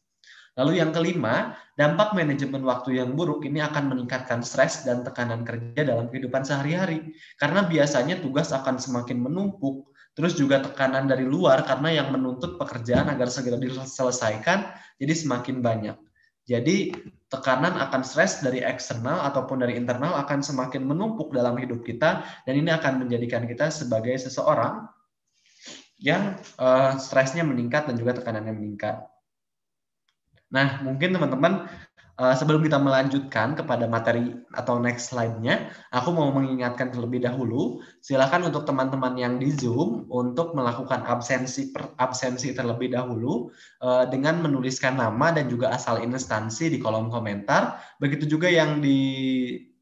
Lalu yang kelima, dampak manajemen waktu yang buruk ini akan meningkatkan stres dan tekanan kerja dalam kehidupan sehari-hari. Karena biasanya tugas akan semakin menumpuk, terus juga tekanan dari luar karena yang menuntut pekerjaan agar segera diselesaikan, jadi semakin banyak. Jadi tekanan akan stres dari eksternal ataupun dari internal akan semakin menumpuk dalam hidup kita, dan ini akan menjadikan kita sebagai seseorang yang stresnya meningkat dan juga tekanannya meningkat. Nah, mungkin teman-teman sebelum kita melanjutkan kepada materi atau next slide-nya, aku mau mengingatkan terlebih dahulu, silakan untuk teman-teman yang di Zoom untuk melakukan absensi terlebih dahulu dengan menuliskan nama dan juga asal instansi di kolom komentar. Begitu juga yang di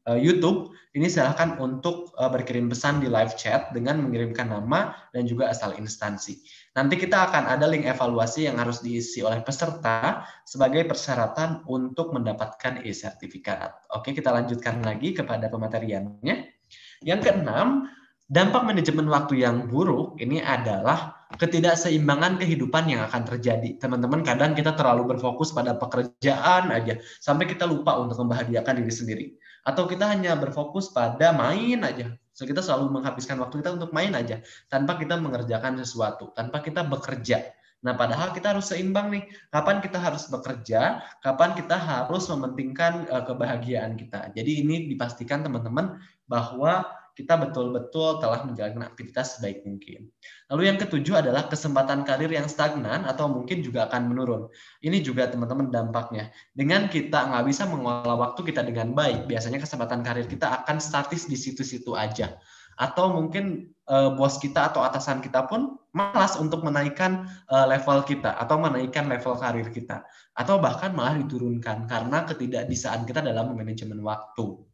YouTube, ini silakan untuk berkirim pesan di live chat dengan mengirimkan nama dan juga asal instansi. Nanti kita akan ada link evaluasi yang harus diisi oleh peserta sebagai persyaratan untuk mendapatkan e-sertifikat. Oke, kita lanjutkan lagi kepada pemateriannya. Yang keenam, dampak manajemen waktu yang buruk ini adalah ketidakseimbangan kehidupan yang akan terjadi. Teman-teman, kadang kita terlalu berfokus pada pekerjaan aja, sampai kita lupa untuk membahagiakan diri sendiri. Atau kita hanya berfokus pada main aja. So, kita selalu menghabiskan waktu kita untuk main aja, tanpa kita mengerjakan sesuatu, tanpa kita bekerja. Nah, padahal kita harus seimbang nih. Kapan kita harus bekerja, kapan kita harus mementingkan kebahagiaan kita. Jadi ini dipastikan teman-teman bahwa kita betul-betul telah menjalankan aktivitas sebaik mungkin. Lalu yang ketujuh adalah kesempatan karir yang stagnan atau mungkin juga akan menurun. Ini juga teman-teman dampaknya. Dengan kita nggak bisa mengelola waktu kita dengan baik, biasanya kesempatan karir kita akan statis di situ-situ aja. Atau mungkin bos kita atau atasan kita pun malas untuk menaikkan level kita atau menaikkan level karir kita. Atau bahkan malah diturunkan karena ketidakbisaan kita dalam manajemen waktu.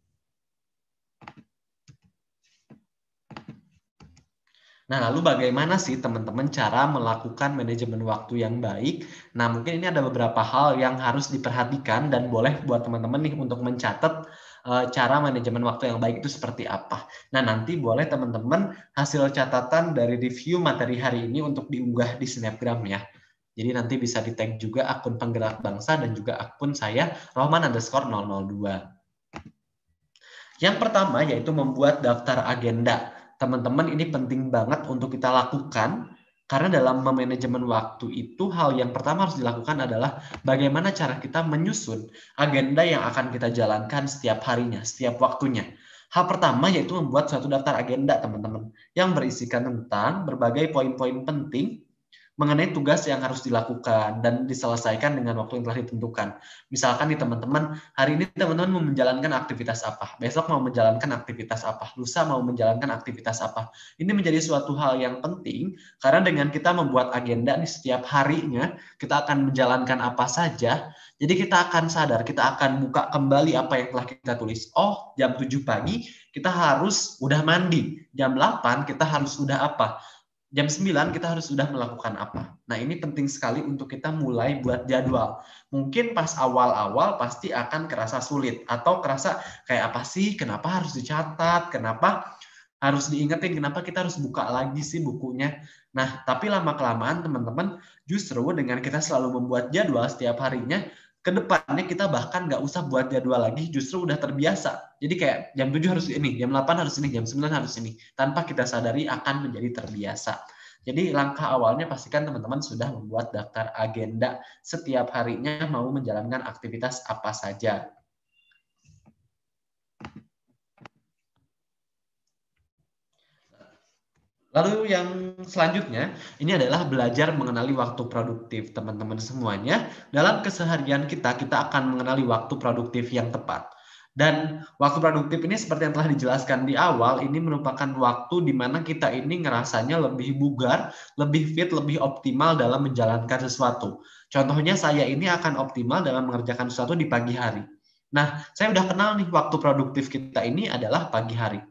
Nah, lalu bagaimana sih teman-teman cara melakukan manajemen waktu yang baik? Nah, mungkin ini ada beberapa hal yang harus diperhatikan dan boleh buat teman-teman nih untuk mencatat cara manajemen waktu yang baik itu seperti apa. Nah, nanti boleh teman-teman hasil catatan dari review materi hari ini untuk diunggah di Snapgram ya. Jadi nanti bisa di-tag juga akun Penggerak Bangsa dan juga akun saya Rohman_002. Yang pertama yaitu membuat daftar agenda. Teman-teman, ini penting banget untuk kita lakukan karena dalam memanajemen waktu itu hal yang pertama harus dilakukan adalah bagaimana cara kita menyusun agenda yang akan kita jalankan setiap harinya, setiap waktunya. Hal pertama yaitu membuat suatu daftar agenda, teman-teman, yang berisikan tentang berbagai poin-poin penting mengenai tugas yang harus dilakukan dan diselesaikan dengan waktu yang telah ditentukan. Misalkan nih teman-teman, hari ini teman-teman mau menjalankan aktivitas apa, besok mau menjalankan aktivitas apa, lusa mau menjalankan aktivitas apa. Ini menjadi suatu hal yang penting karena dengan kita membuat agenda nih setiap harinya, kita akan menjalankan apa saja, jadi kita akan sadar, kita akan buka kembali apa yang telah kita tulis. Oh, jam 7 pagi kita harus udah mandi, jam 8 kita harus udah apa, jam 9 kita harus sudah melakukan apa. Nah, ini penting sekali untuk kita mulai buat jadwal. Mungkin pas awal-awal pasti akan kerasa sulit atau kerasa kayak apa sih, kenapa harus dicatat, kenapa harus diingetin, kenapa kita harus buka lagi sih bukunya. Nah, tapi lama-kelamaan teman-teman, justru dengan kita selalu membuat jadwal setiap harinya, kedepannya kita bahkan nggak usah buat jadwal lagi, justru udah terbiasa. Jadi kayak jam 7 harus ini, jam 8 harus ini, jam 9 harus ini. Tanpa kita sadari akan menjadi terbiasa. Jadi langkah awalnya pastikan teman-teman sudah membuat daftar agenda setiap harinya mau menjalankan aktivitas apa saja. Lalu yang selanjutnya, ini adalah belajar mengenali waktu produktif. Teman-teman semuanya, dalam keseharian kita akan mengenali waktu produktif yang tepat. Dan waktu produktif ini seperti yang telah dijelaskan di awal, ini merupakan waktu di mana kita ini ngerasanya lebih bugar, lebih fit, lebih optimal dalam menjalankan sesuatu. Contohnya saya ini akan optimal dalam mengerjakan sesuatu di pagi hari. Nah, saya udah kenal nih waktu produktif kita ini adalah pagi hari.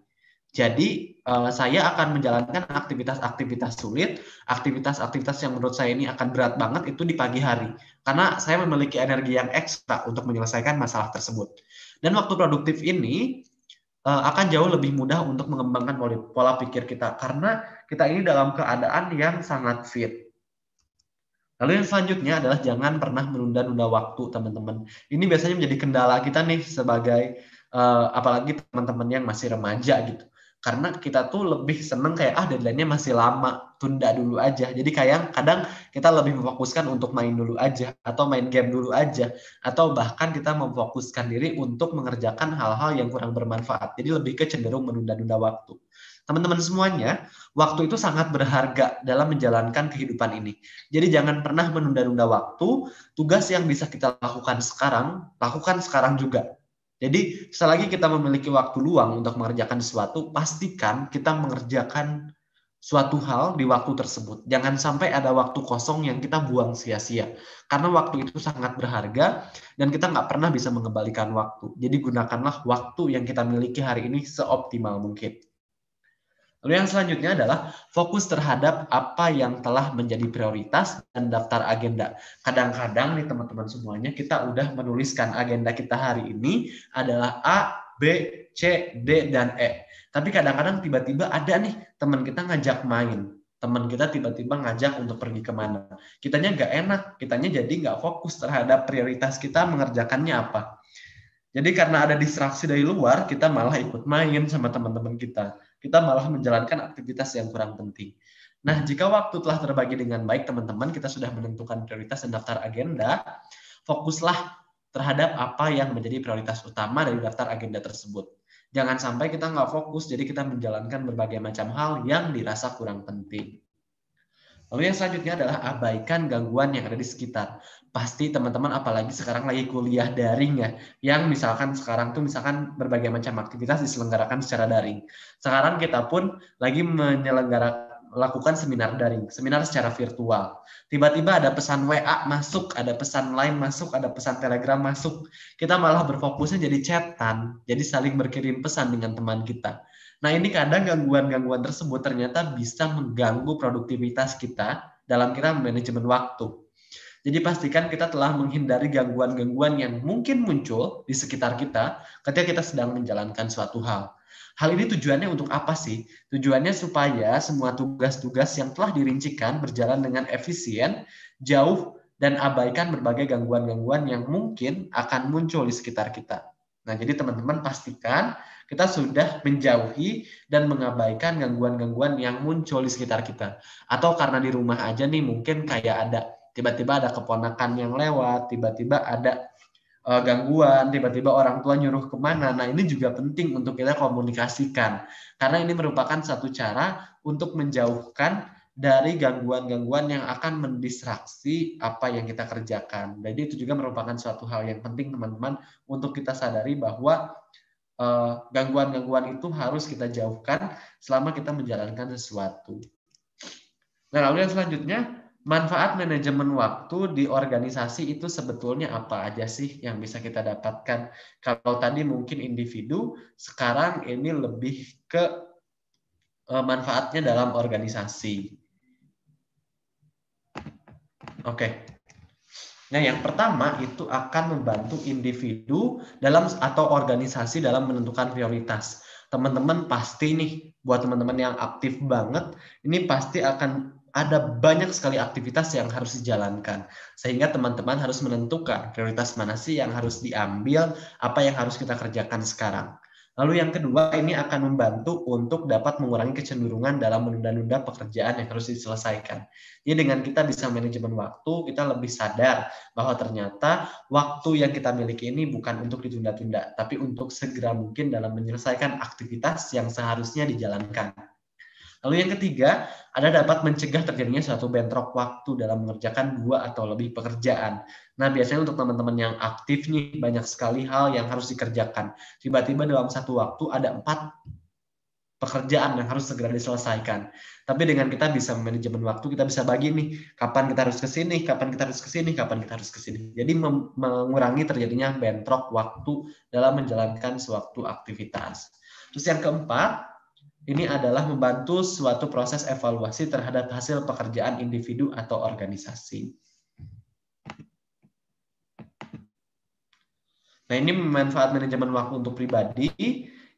Jadi saya akan menjalankan aktivitas-aktivitas sulit, aktivitas-aktivitas yang menurut saya ini akan berat banget itu di pagi hari. Karena saya memiliki energi yang ekstra untuk menyelesaikan masalah tersebut. Dan waktu produktif ini akan jauh lebih mudah untuk mengembangkan pola pikir kita. Karena kita ini dalam keadaan yang sangat fit. Lalu yang selanjutnya adalah jangan pernah menunda-nunda waktu, teman-teman. Ini biasanya menjadi kendala kita nih sebagai apalagi teman-teman yang masih remaja gitu. Karena kita tuh lebih seneng kayak deadline-nya masih lama, tunda dulu aja. Jadi kayak kadang kita lebih memfokuskan untuk main dulu aja atau main game dulu aja atau bahkan kita memfokuskan diri untuk mengerjakan hal-hal yang kurang bermanfaat. Jadi lebih ke cenderung menunda-nunda waktu. Teman-teman semuanya, waktu itu sangat berharga dalam menjalankan kehidupan ini. Jadi jangan pernah menunda-nunda waktu, tugas yang bisa kita lakukan sekarang juga. Jadi selagi kita memiliki waktu luang untuk mengerjakan sesuatu, pastikan kita mengerjakan suatu hal di waktu tersebut. Jangan sampai ada waktu kosong yang kita buang sia-sia. Karena waktu itu sangat berharga dan kita nggak pernah bisa mengembalikan waktu. Jadi gunakanlah waktu yang kita miliki hari ini seoptimal mungkin. Lalu yang selanjutnya adalah fokus terhadap apa yang telah menjadi prioritas dan daftar agenda. Kadang-kadang nih teman-teman semuanya kita udah menuliskan agenda kita hari ini adalah A, B, C, D, dan E. Tapi kadang-kadang tiba-tiba ada nih teman kita ngajak main. Teman kita tiba-tiba ngajak untuk pergi kemana. Kitanya nggak enak, kitanya jadi nggak fokus terhadap prioritas kita mengerjakannya apa. Jadi karena ada distraksi dari luar, kita malah ikut main sama teman-teman kita. Kita malah menjalankan aktivitas yang kurang penting. Nah, jika waktu telah terbagi dengan baik, teman-teman, kita sudah menentukan prioritas dan daftar agenda, fokuslah terhadap apa yang menjadi prioritas utama dari daftar agenda tersebut. Jangan sampai kita nggak fokus, jadi kita menjalankan berbagai macam hal yang dirasa kurang penting. Lalu yang selanjutnya adalah abaikan gangguan yang ada di sekitar. Pasti teman-teman apalagi sekarang lagi kuliah daring ya, yang misalkan sekarang tuh misalkan berbagai macam aktivitas diselenggarakan secara daring. Sekarang kita pun lagi lakukan seminar daring, seminar secara virtual. Tiba-tiba ada pesan WA masuk, ada pesan Line masuk, ada pesan Telegram masuk. Kita malah berfokusnya jadi chatan, jadi saling berkirim pesan dengan teman kita. Nah, ini kadang gangguan-gangguan tersebut ternyata bisa mengganggu produktivitas kita dalam kita manajemen waktu. Jadi pastikan kita telah menghindari gangguan-gangguan yang mungkin muncul di sekitar kita ketika kita sedang menjalankan suatu hal. Hal ini tujuannya untuk apa sih? Tujuannya supaya semua tugas-tugas yang telah dirincikan berjalan dengan efisien, jauh, dan abaikan berbagai gangguan-gangguan yang mungkin akan muncul di sekitar kita. Nah, jadi teman-teman pastikan kita sudah menjauhi dan mengabaikan gangguan-gangguan yang muncul di sekitar kita. Atau karena di rumah aja nih mungkin kayak tiba-tiba ada keponakan yang lewat, tiba-tiba ada gangguan, tiba-tiba orang tua nyuruh kemana. Nah, ini juga penting untuk kita komunikasikan. Karena ini merupakan satu cara untuk menjauhkan dari gangguan-gangguan yang akan mendistraksi apa yang kita kerjakan. Jadi itu juga merupakan suatu hal yang penting teman-teman untuk kita sadari bahwa gangguan-gangguan itu harus kita jauhkan selama kita menjalankan sesuatu. Nah, lalu yang selanjutnya, manfaat manajemen waktu di organisasi itu sebetulnya apa aja sih yang bisa kita dapatkan? Kalau tadi mungkin individu, sekarang ini lebih ke manfaatnya dalam organisasi. Oke. Nah, yang pertama itu akan membantu individu dalam atau organisasi dalam menentukan prioritas. Teman-teman pasti nih, buat teman-teman yang aktif banget, ini pasti akan ada banyak sekali aktivitas yang harus dijalankan. Sehingga teman-teman harus menentukan prioritas mana sih yang harus diambil, apa yang harus kita kerjakan sekarang. Lalu yang kedua, ini akan membantu untuk dapat mengurangi kecenderungan dalam menunda-nunda pekerjaan yang harus diselesaikan. Jadi dengan kita bisa manajemen waktu, kita lebih sadar bahwa ternyata waktu yang kita miliki ini bukan untuk ditunda-tunda, tapi untuk segera mungkin dalam menyelesaikan aktivitas yang seharusnya dijalankan. Lalu yang ketiga, Anda dapat mencegah terjadinya suatu bentrok waktu dalam mengerjakan 2 atau lebih pekerjaan. Nah, biasanya untuk teman-teman yang aktif nih, banyak sekali hal yang harus dikerjakan. Tiba-tiba dalam satu waktu ada 4 pekerjaan yang harus segera diselesaikan. Tapi dengan kita bisa manajemen waktu, kita bisa bagi nih, kapan kita harus ke sini, kapan kita harus ke sini, kapan kita harus ke sini. Jadi mengurangi terjadinya bentrok waktu dalam menjalankan suatu aktivitas. Terus yang keempat, ini adalah membantu suatu proses evaluasi terhadap hasil pekerjaan individu atau organisasi. Nah, ini manfaat manajemen waktu untuk pribadi.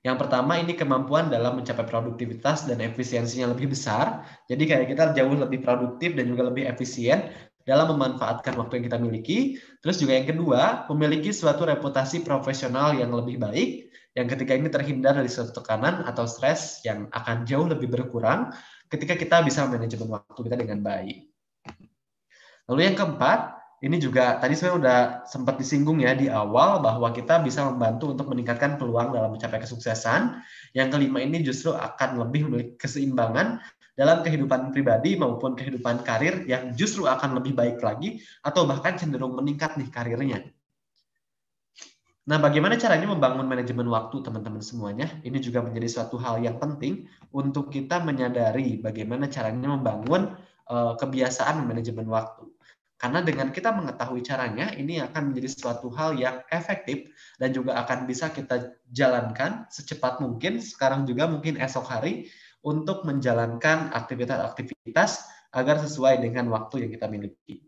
Yang pertama, ini kemampuan dalam mencapai produktivitas dan efisiensinya lebih besar. Jadi kayak kita jauh lebih produktif dan juga lebih efisien dalam memanfaatkan waktu yang kita miliki. Terus juga yang kedua, memiliki suatu reputasi profesional yang lebih baik. Yang ketiga ini terhindar dari suatu tekanan atau stres yang akan jauh lebih berkurang ketika kita bisa manajemen waktu kita dengan baik. Lalu yang keempat, ini juga tadi saya udah sempat disinggung ya di awal bahwa kita bisa membantu untuk meningkatkan peluang dalam mencapai kesuksesan. Yang kelima ini justru akan lebih memiliki keseimbangan dalam kehidupan pribadi maupun kehidupan karir yang justru akan lebih baik lagi atau bahkan cenderung meningkat nih karirnya. Nah, bagaimana caranya membangun manajemen waktu teman-teman semuanya? Ini juga menjadi suatu hal yang penting untuk kita menyadari bagaimana caranya membangun kebiasaan manajemen waktu. Karena dengan kita mengetahui caranya, ini akan menjadi suatu hal yang efektif dan juga akan bisa kita jalankan secepat mungkin, sekarang juga mungkin esok hari, untuk menjalankan aktivitas-aktivitas agar sesuai dengan waktu yang kita miliki.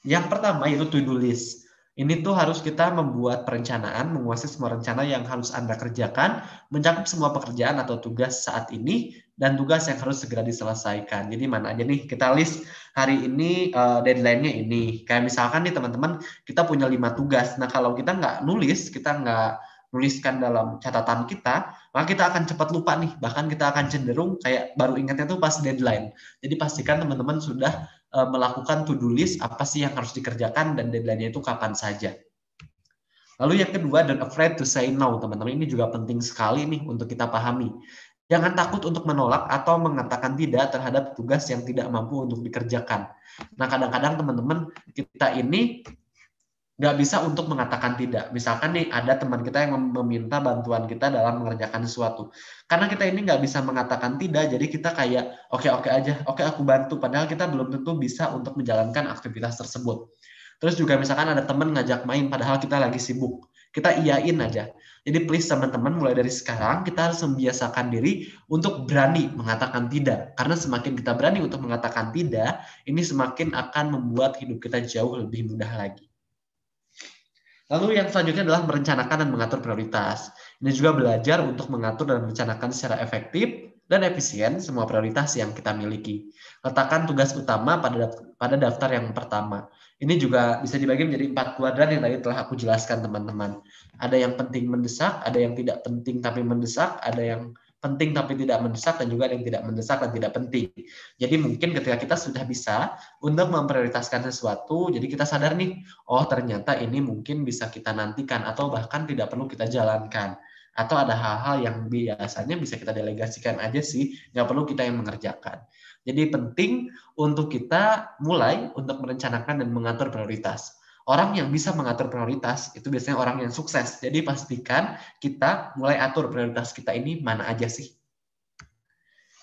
Yang pertama yaitu to-do list. Ini tuh harus kita membuat perencanaan, menguasai semua rencana yang harus Anda kerjakan, mencakup semua pekerjaan atau tugas saat ini, dan tugas yang harus segera diselesaikan. Jadi mana aja nih, kita list hari ini deadline-nya ini. Kayak misalkan nih teman-teman, kita punya 5 tugas. Nah kalau kita nggak nulis, kita nggak nuliskan dalam catatan kita, maka kita akan cepat lupa nih. Bahkan kita akan cenderung kayak baru ingatnya tuh pas deadline. Jadi pastikan teman-teman sudah melakukan to-do list apa sih yang harus dikerjakan dan deadline-nya itu kapan saja. Lalu yang kedua, don't afraid to say no, teman-teman. Ini juga penting sekali nih untuk kita pahami. Jangan takut untuk menolak atau mengatakan tidak terhadap tugas yang tidak mampu untuk dikerjakan. Nah, kadang-kadang teman-teman kita ini nggak bisa untuk mengatakan tidak. Misalkan nih ada teman kita yang meminta bantuan kita dalam mengerjakan sesuatu. Karena kita ini nggak bisa mengatakan tidak, jadi kita kayak oke aja, oke aku bantu. Padahal kita belum tentu bisa untuk menjalankan aktivitas tersebut. Terus juga misalkan ada teman ngajak main, padahal kita lagi sibuk. Kita iyain aja. Jadi please teman-teman, mulai dari sekarang kita harus membiasakan diri untuk berani mengatakan tidak. Karena semakin kita berani untuk mengatakan tidak, ini semakin akan membuat hidup kita jauh lebih mudah lagi. Lalu yang selanjutnya adalah merencanakan dan mengatur prioritas. Ini juga belajar untuk mengatur dan merencanakan secara efektif dan efisien semua prioritas yang kita miliki. Letakkan tugas utama pada daftar yang pertama. Ini juga bisa dibagi menjadi 4 kuadran yang tadi telah aku jelaskan teman-teman. Ada yang penting mendesak, ada yang tidak penting tapi mendesak, ada yang penting tapi tidak mendesak, dan juga ada yang tidak mendesak dan tidak penting. Jadi mungkin ketika kita sudah bisa untuk memprioritaskan sesuatu, jadi kita sadar nih, oh ternyata ini mungkin bisa kita nantikan atau bahkan tidak perlu kita jalankan. Atau ada hal-hal yang biasanya bisa kita delegasikan aja sih, nggak perlu kita yang mengerjakan. Jadi penting untuk kita mulai untuk merencanakan dan mengatur prioritas. Orang yang bisa mengatur prioritas itu biasanya orang yang sukses. Jadi pastikan kita mulai atur prioritas kita ini mana aja sih.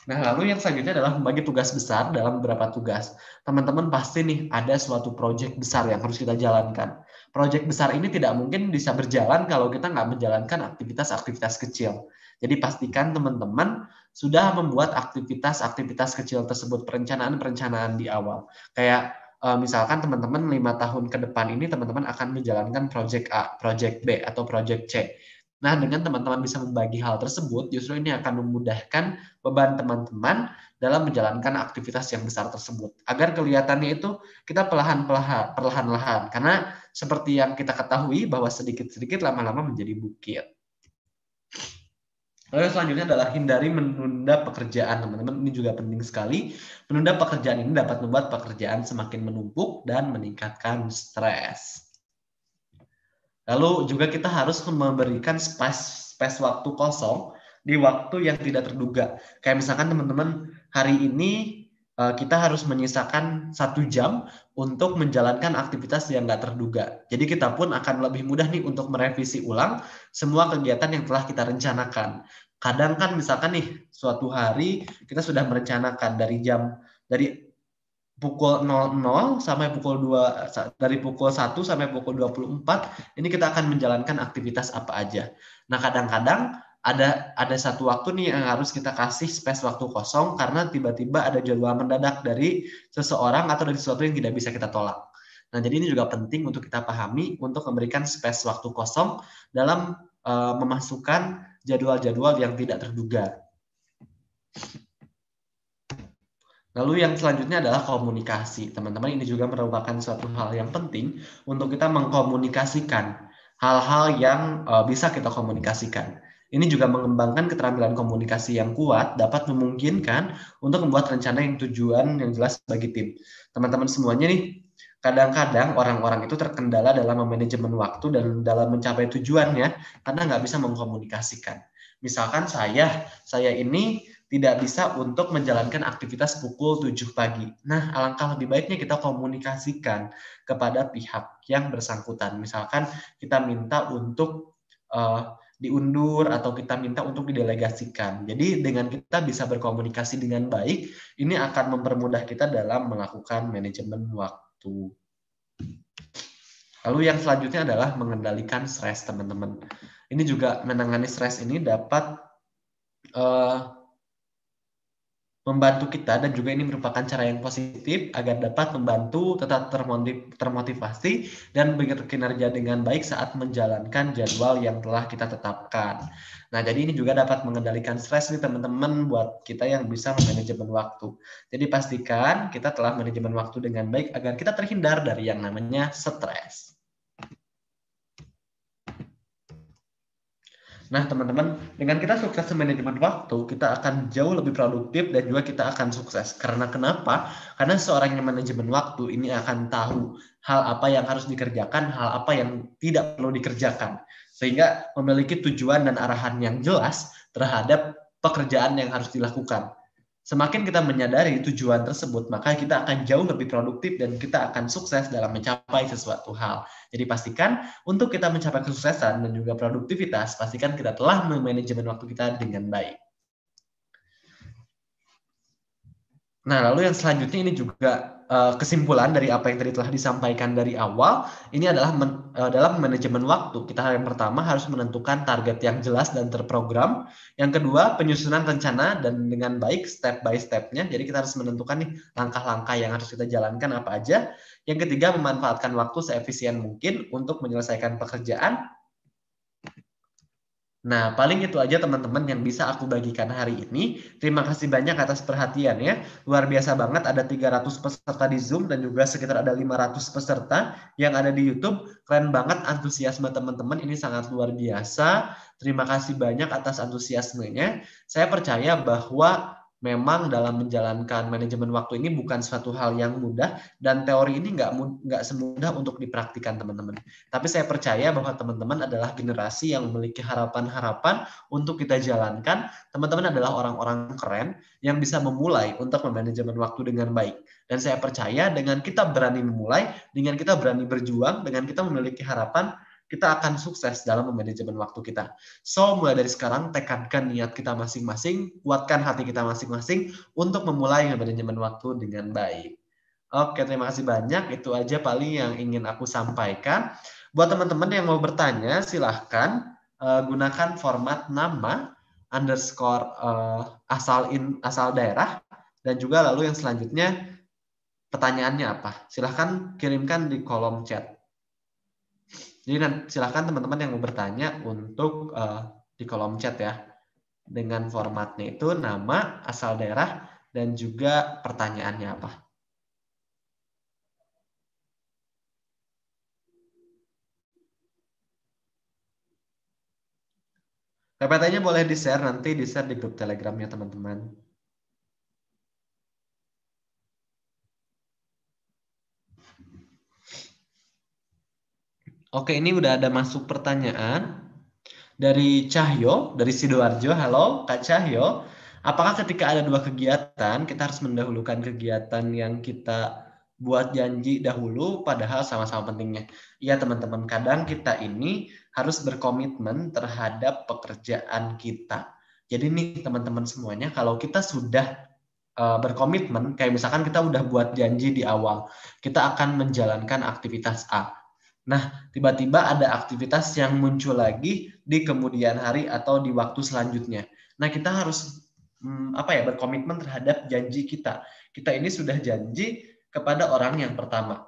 Nah, lalu yang selanjutnya adalah membagi tugas besar dalam beberapa tugas. Teman-teman pasti nih ada suatu proyek besar yang harus kita jalankan. Proyek besar ini tidak mungkin bisa berjalan kalau kita nggak menjalankan aktivitas-aktivitas kecil. Jadi pastikan teman-teman sudah membuat aktivitas-aktivitas kecil tersebut, perencanaan-perencanaan di awal. Kayak misalkan teman-teman 5 tahun ke depan ini teman-teman akan menjalankan proyek A, proyek B, atau proyek C. Nah, dengan teman-teman bisa membagi hal tersebut, justru ini akan memudahkan beban teman-teman dalam menjalankan aktivitas yang besar tersebut. Agar kelihatannya itu kita perlahan-lahan. Karena seperti yang kita ketahui bahwa sedikit-sedikit lama-lama menjadi bukit. Lalu selanjutnya adalah hindari menunda pekerjaan, teman-teman. Ini juga penting sekali. Menunda pekerjaan ini dapat membuat pekerjaan semakin menumpuk dan meningkatkan stres. Lalu juga kita harus memberikan space waktu kosong di waktu yang tidak terduga. Kayak misalkan teman-teman hari ini kita harus menyisakan 1 jam untuk menjalankan aktivitas yang nggak terduga. Jadi kita pun akan lebih mudah nih untuk merevisi ulang semua kegiatan yang telah kita rencanakan. Kadang kan misalkan nih suatu hari kita sudah merencanakan dari pukul 00 sampai pukul 2, dari pukul 1 sampai pukul 24 ini kita akan menjalankan aktivitas apa aja. Nah, kadang-kadang ada satu waktu nih yang harus kita kasih space waktu kosong karena tiba-tiba ada jadwal mendadak dari seseorang atau dari sesuatu yang tidak bisa kita tolak. Nah, jadi ini juga penting untuk kita pahami untuk memberikan space waktu kosong dalam memasukkan jadwal-jadwal yang tidak terduga. Lalu yang selanjutnya adalah komunikasi. Teman-teman, ini juga merupakan suatu hal yang penting untuk kita mengkomunikasikan hal-hal yang bisa kita komunikasikan. Ini juga mengembangkan keterampilan komunikasi yang kuat, dapat memungkinkan untuk membuat rencana yang tujuan yang jelas bagi tim. Teman-teman semuanya nih, kadang-kadang orang-orang itu terkendala dalam manajemen waktu dan dalam mencapai tujuannya karena nggak bisa mengkomunikasikan. Misalkan saya ini tidak bisa untuk menjalankan aktivitas pukul 7 pagi. Nah, alangkah lebih baiknya kita komunikasikan kepada pihak yang bersangkutan. Misalkan kita minta untuk diundur atau kita minta untuk didelegasikan. Jadi dengan kita bisa berkomunikasi dengan baik, ini akan mempermudah kita dalam melakukan manajemen waktu. Lalu yang selanjutnya adalah mengendalikan stres, teman-teman. Ini juga menangani stres ini dapat membantu kita dan juga ini merupakan cara yang positif agar dapat membantu tetap termotivasi dan berkinerja dengan baik saat menjalankan jadwal yang telah kita tetapkan. Nah, jadi ini juga dapat mengendalikan stres nih teman-teman buat kita yang bisa memanajemen waktu. Jadi pastikan kita telah manajemen waktu dengan baik agar kita terhindar dari yang namanya stres. Nah, teman-teman, dengan kita sukses manajemen waktu, kita akan jauh lebih produktif dan juga kita akan sukses. Karena kenapa? Karena seorang yang manajemen waktu ini akan tahu hal apa yang harus dikerjakan, hal apa yang tidak perlu dikerjakan. Sehingga memiliki tujuan dan arahan yang jelas terhadap pekerjaan yang harus dilakukan. Semakin kita menyadari tujuan tersebut, maka kita akan jauh lebih produktif dan kita akan sukses dalam mencapai sesuatu hal. Jadi pastikan untuk kita mencapai kesuksesan dan juga produktivitas, pastikan kita telah memanajemen waktu kita dengan baik. Nah, lalu yang selanjutnya ini juga kesimpulan dari apa yang tadi telah disampaikan dari awal. Ini adalah dalam manajemen waktu. Kita yang pertama harus menentukan target yang jelas dan terprogram. Yang kedua, penyusunan rencana dan dengan baik step by step-nya. Jadi kita harus menentukan nih langkah-langkah yang harus kita jalankan apa aja. Yang ketiga, memanfaatkan waktu seefisien mungkin untuk menyelesaikan pekerjaan. Nah, paling itu aja teman-teman yang bisa aku bagikan hari ini. Terima kasih banyak atas perhatiannya. Luar biasa banget, ada 300 peserta di Zoom dan juga sekitar ada 500 peserta yang ada di YouTube. Keren banget antusiasme teman-teman, ini sangat luar biasa. Terima kasih banyak atas antusiasmenya. Saya percaya bahwa memang dalam menjalankan manajemen waktu ini bukan suatu hal yang mudah dan teori ini nggak semudah untuk dipraktikkan teman-teman. Tapi saya percaya bahwa teman-teman adalah generasi yang memiliki harapan-harapan untuk kita jalankan. Teman-teman adalah orang-orang keren yang bisa memulai untuk memanajemen waktu dengan baik. Dan saya percaya dengan kita berani memulai, dengan kita berani berjuang, dengan kita memiliki harapan, kita akan sukses dalam memanajemen waktu kita. So, mulai dari sekarang, tekankan niat kita masing-masing, kuatkan hati kita masing-masing untuk memulai manajemen waktu dengan baik. Oke, terima kasih banyak. Itu aja paling yang ingin aku sampaikan. Buat teman-teman yang mau bertanya, silahkan gunakan format nama underscore asal daerah dan juga lalu yang selanjutnya pertanyaannya apa. Silahkan kirimkan di kolom chat. Jadi silahkan teman-teman yang mau bertanya untuk di kolom chat ya. Dengan formatnya itu nama, asal daerah, dan juga pertanyaannya apa. PPT-nya boleh di-share, nanti di-share di grup Telegram-nya teman-teman. Oke, ini udah ada masuk pertanyaan. Dari Cahyo, dari Sidoarjo. Halo Kak Cahyo, apakah ketika ada dua kegiatan, kita harus mendahulukan kegiatan yang kita buat janji dahulu, padahal sama-sama pentingnya? Iya teman-teman, kadang kita ini harus berkomitmen terhadap pekerjaan kita. Jadi nih teman-teman semuanya, kalau kita sudah berkomitmen, kayak misalkan kita udah buat janji di awal, kita akan menjalankan aktivitas A. Nah, tiba-tiba ada aktivitas yang muncul lagi di kemudian hari atau di waktu selanjutnya. Nah, kita harus berkomitmen terhadap janji kita. Kita ini sudah janji kepada orang yang pertama.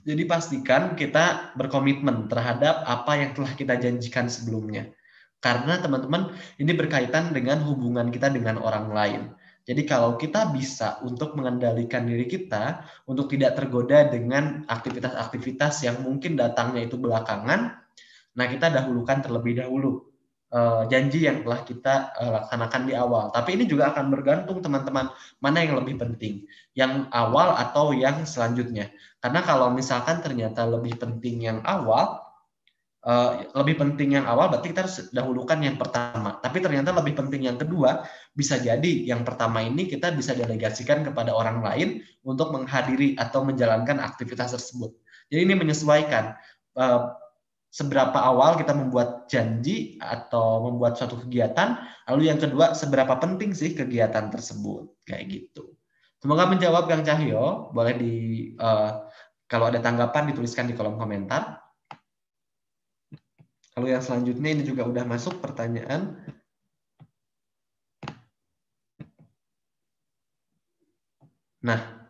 Jadi pastikan kita berkomitmen terhadap apa yang telah kita janjikan sebelumnya. Karena teman-teman, ini berkaitan dengan hubungan kita dengan orang lain. Jadi kalau kita bisa untuk mengendalikan diri kita, untuk tidak tergoda dengan aktivitas-aktivitas yang mungkin datangnya itu belakangan, nah kita dahulukan terlebih dahulu janji yang telah kita laksanakan di awal. Tapi ini juga akan bergantung teman-teman, mana yang lebih penting, yang awal atau yang selanjutnya. Karena kalau misalkan ternyata lebih penting yang awal, berarti kita harus dahulukan yang pertama. Tapi ternyata lebih penting yang kedua, bisa jadi yang pertama ini kita bisa delegasikan kepada orang lain untuk menghadiri atau menjalankan aktivitas tersebut. Jadi ini menyesuaikan seberapa awal kita membuat janji atau membuat suatu kegiatan, lalu yang kedua seberapa penting sih kegiatan tersebut, kayak gitu. Semoga menjawab Kang Cahyo. Boleh kalau ada tanggapan dituliskan di kolom komentar. Kalau yang selanjutnya ini juga udah masuk pertanyaan. Nah,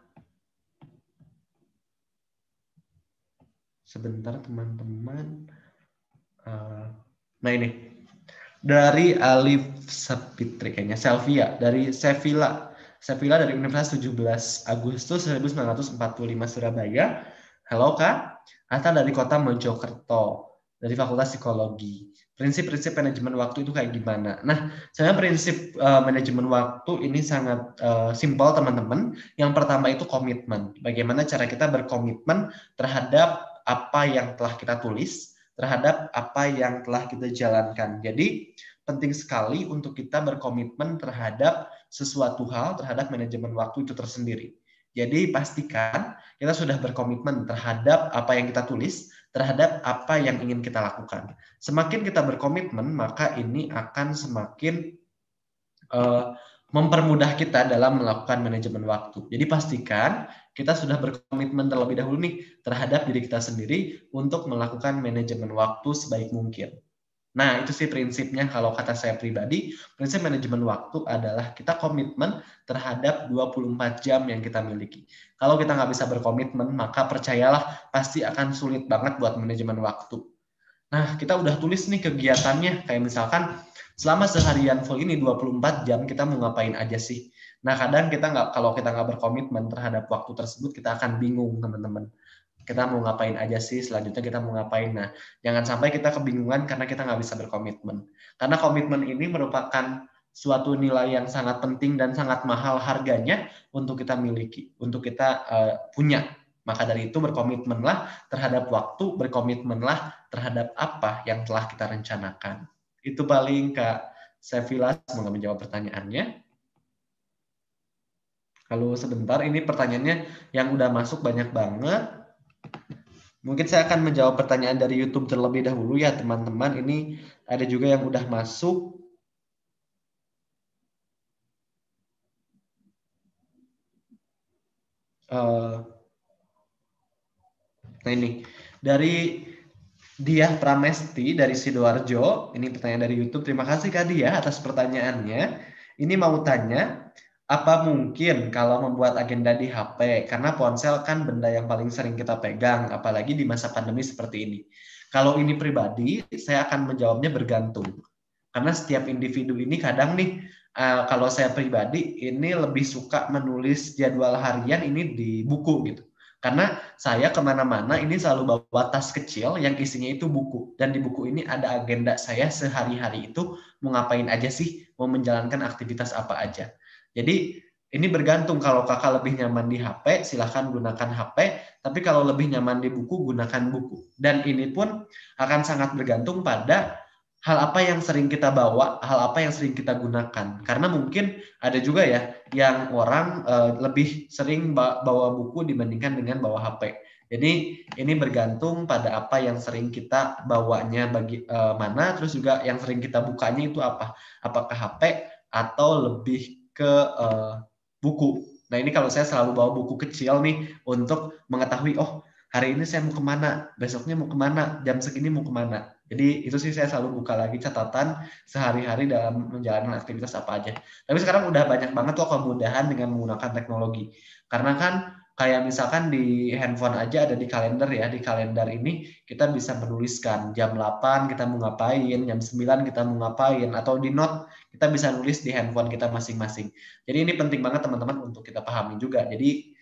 sebentar teman-teman. Nah ini dari Alif Sapitri kayaknya, Selvia dari Sevilla dari Universitas 17 Agustus 1945 Surabaya. Halo Kak, Atta dari kota Mojokerto dari Fakultas Psikologi. Prinsip-prinsip manajemen waktu itu kayak gimana? Nah, sebenarnya prinsip manajemen waktu ini sangat simpel teman-teman. Yang pertama itu komitmen. Bagaimana cara kita berkomitmen terhadap apa yang telah kita tulis, terhadap apa yang telah kita jalankan. Jadi penting sekali untuk kita berkomitmen terhadap sesuatu hal, terhadap manajemen waktu itu tersendiri. Jadi pastikan kita sudah berkomitmen terhadap apa yang kita tulis, terhadap apa yang ingin kita lakukan. Semakin kita berkomitmen, maka ini akan semakin mempermudah kita dalam melakukan manajemen waktu. Jadi pastikan kita sudah berkomitmen terlebih dahulu nih terhadap diri kita sendiri untuk melakukan manajemen waktu sebaik mungkin. Nah, itu sih prinsipnya kalau kata saya pribadi, prinsip manajemen waktu adalah kita komitmen terhadap 24 jam yang kita miliki. Kalau kita nggak bisa berkomitmen, maka percayalah pasti akan sulit banget buat manajemen waktu. Nah, kita udah tulis nih kegiatannya, kayak misalkan selama seharian full ini 24 jam kita mau ngapain aja sih. Nah, kadang kalau kita nggak berkomitmen terhadap waktu tersebut, kita akan bingung teman-teman. Kita mau ngapain aja sih, selanjutnya kita mau ngapain. Nah, jangan sampai kita kebingungan karena kita nggak bisa berkomitmen. Karena komitmen ini merupakan suatu nilai yang sangat penting dan sangat mahal harganya untuk kita miliki, untuk kita punya. Maka dari itu berkomitmenlah terhadap waktu, berkomitmenlah terhadap apa yang telah kita rencanakan. Itu paling Kak Sevilla, semoga menjawab pertanyaannya. Kalau sebentar, ini pertanyaannya yang udah masuk banyak banget. Mungkin saya akan menjawab pertanyaan dari YouTube terlebih dahulu ya teman-teman. Ini ada juga yang udah masuk. Nah ini dari Diah Pramesti dari Sidoarjo. Ini pertanyaan dari YouTube. Terima kasih Kak Diah atas pertanyaannya. Ini mau tanya, apa mungkin kalau membuat agenda di HP? Karena ponsel kan benda yang paling sering kita pegang, apalagi di masa pandemi seperti ini. Kalau ini pribadi, saya akan menjawabnya bergantung. Karena setiap individu ini kadang nih, kalau saya pribadi, ini lebih suka menulis jadwal harian ini di buku gitu. Karena saya kemana-mana ini selalu bawa tas kecil yang isinya itu buku. Dan di buku ini ada agenda saya sehari-hari itu mau ngapain aja sih, mau menjalankan aktivitas apa aja. Jadi ini bergantung, kalau kakak lebih nyaman di HP, silahkan gunakan HP. Tapi kalau lebih nyaman di buku, gunakan buku. Dan ini pun akan sangat bergantung pada hal apa yang sering kita bawa, hal apa yang sering kita gunakan. Karena mungkin ada juga ya yang orang lebih sering bawa buku dibandingkan dengan bawa HP. Jadi ini bergantung pada apa yang sering kita bawanya mana, terus juga yang sering kita bukanya itu apa. Apakah HP atau lebih ke buku. Nah ini kalau saya selalu bawa buku kecil nih untuk mengetahui, oh hari ini saya mau kemana, besoknya mau kemana, jam segini mau kemana. Jadi itu sih saya selalu buka lagi catatan sehari-hari dalam menjalankan aktivitas apa aja. Tapi sekarang udah banyak banget kok kemudahan dengan menggunakan teknologi. Karena kan kayak misalkan di handphone aja ada di kalender ya. Di kalender ini kita bisa menuliskan jam 8 kita mau ngapain, jam 9 kita mau ngapain, atau di note kita bisa nulis di handphone kita masing-masing. Jadi ini penting banget teman-teman untuk kita pahami juga. Jadi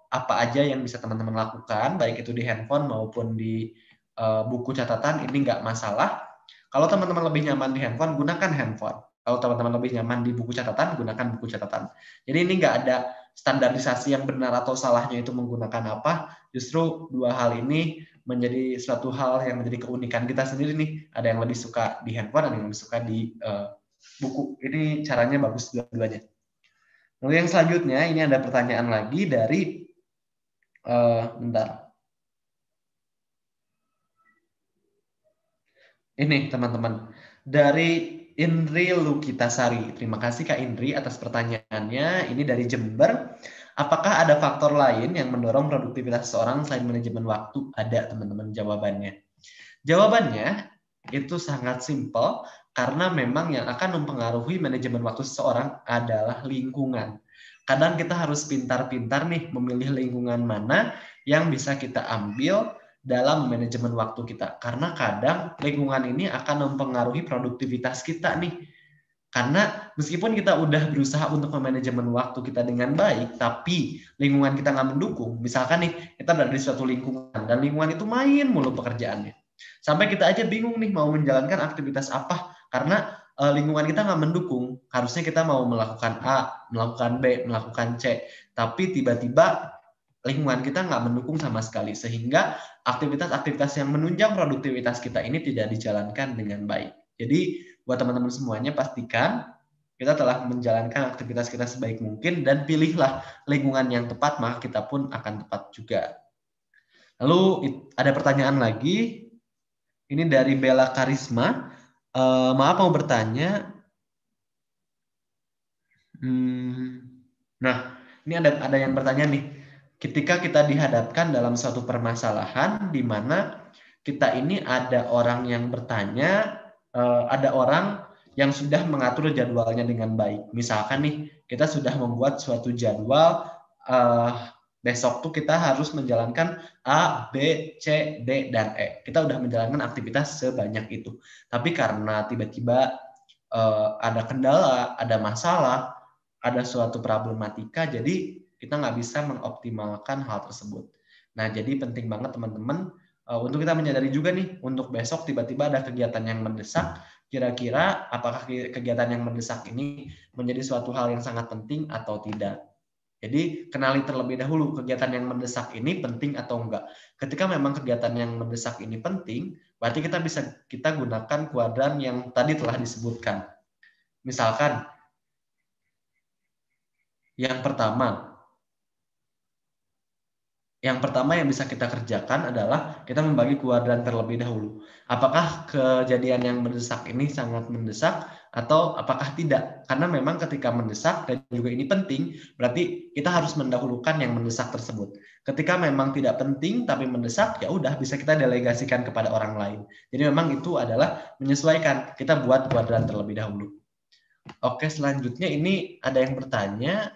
apa aja yang bisa teman-teman lakukan, baik itu di handphone maupun di buku catatan, ini nggak masalah. Kalau teman-teman lebih nyaman di handphone, gunakan handphone. Kalau teman-teman lebih nyaman di buku catatan, gunakan buku catatan. Jadi ini nggak ada standarisasi yang benar atau salahnya itu menggunakan apa. Justru dua hal ini menjadi suatu hal yang menjadi keunikan kita sendiri nih. Ada yang lebih suka di handphone, ada yang lebih suka di buku. Ini caranya bagus dua-duanya. Lalu yang selanjutnya, ini ada pertanyaan lagi dari bentar. Ini teman-teman, dari Indri Lukitasari. Terima kasih Kak Indri atas pertanyaannya. Ini dari Jember. Apakah ada faktor lain yang mendorong produktivitas seseorang selain manajemen waktu? Ada teman-teman jawabannya. Jawabannya itu sangat simpel karena memang yang akan mempengaruhi manajemen waktu seseorang adalah lingkungan. Kadang kita harus pintar-pintar nih memilih lingkungan mana yang bisa kita ambil dalam manajemen waktu kita. Karena kadang lingkungan ini akan mempengaruhi produktivitas kita nih. Karena meskipun kita udah berusaha untuk memanajemen waktu kita dengan baik, tapi lingkungan kita nggak mendukung. Misalkan nih, kita berada di suatu lingkungan, dan lingkungan itu main mulu pekerjaannya. Sampai kita aja bingung nih mau menjalankan aktivitas apa, karena lingkungan kita nggak mendukung. Harusnya kita mau melakukan A, melakukan B, melakukan C. Tapi tiba-tiba lingkungan kita nggak mendukung sama sekali, sehingga aktivitas-aktivitas yang menunjang produktivitas kita ini tidak dijalankan dengan baik. Jadi buat teman-teman semuanya, pastikan kita telah menjalankan aktivitas kita sebaik mungkin dan pilihlah lingkungan yang tepat, maka kita pun akan tepat juga. Lalu ada pertanyaan lagi, ini dari Bella Karisma. Maaf mau bertanya. Nah, ini ada yang bertanya nih. Ketika kita dihadapkan dalam suatu permasalahan di mana kita ini ada orang yang bertanya, ada orang yang sudah mengatur jadwalnya dengan baik. Misalkan nih, kita sudah membuat suatu jadwal, besok tuh kita harus menjalankan A, B, C, D, dan E. Kita udah menjalankan aktivitas sebanyak itu. Tapi karena tiba-tiba ada kendala, ada masalah, ada suatu problematika, jadi kita nggak bisa mengoptimalkan hal tersebut. Nah, jadi penting banget teman-teman untuk kita menyadari juga nih, untuk besok tiba-tiba ada kegiatan yang mendesak, kira-kira apakah kegiatan yang mendesak ini menjadi suatu hal yang sangat penting atau tidak. Jadi kenali terlebih dahulu kegiatan yang mendesak ini penting atau enggak. Ketika memang kegiatan yang mendesak ini penting, berarti kita gunakan kuadran yang tadi telah disebutkan. Misalkan yang pertama yang bisa kita kerjakan adalah kita membagi kuadran terlebih dahulu. Apakah kejadian yang mendesak ini sangat mendesak atau apakah tidak? Karena memang ketika mendesak dan juga ini penting, berarti kita harus mendahulukan yang mendesak tersebut. Ketika memang tidak penting tapi mendesak, ya udah bisa kita delegasikan kepada orang lain. Jadi memang itu adalah menyesuaikan. Kita buat kuadran terlebih dahulu. Oke, selanjutnya ini ada yang bertanya,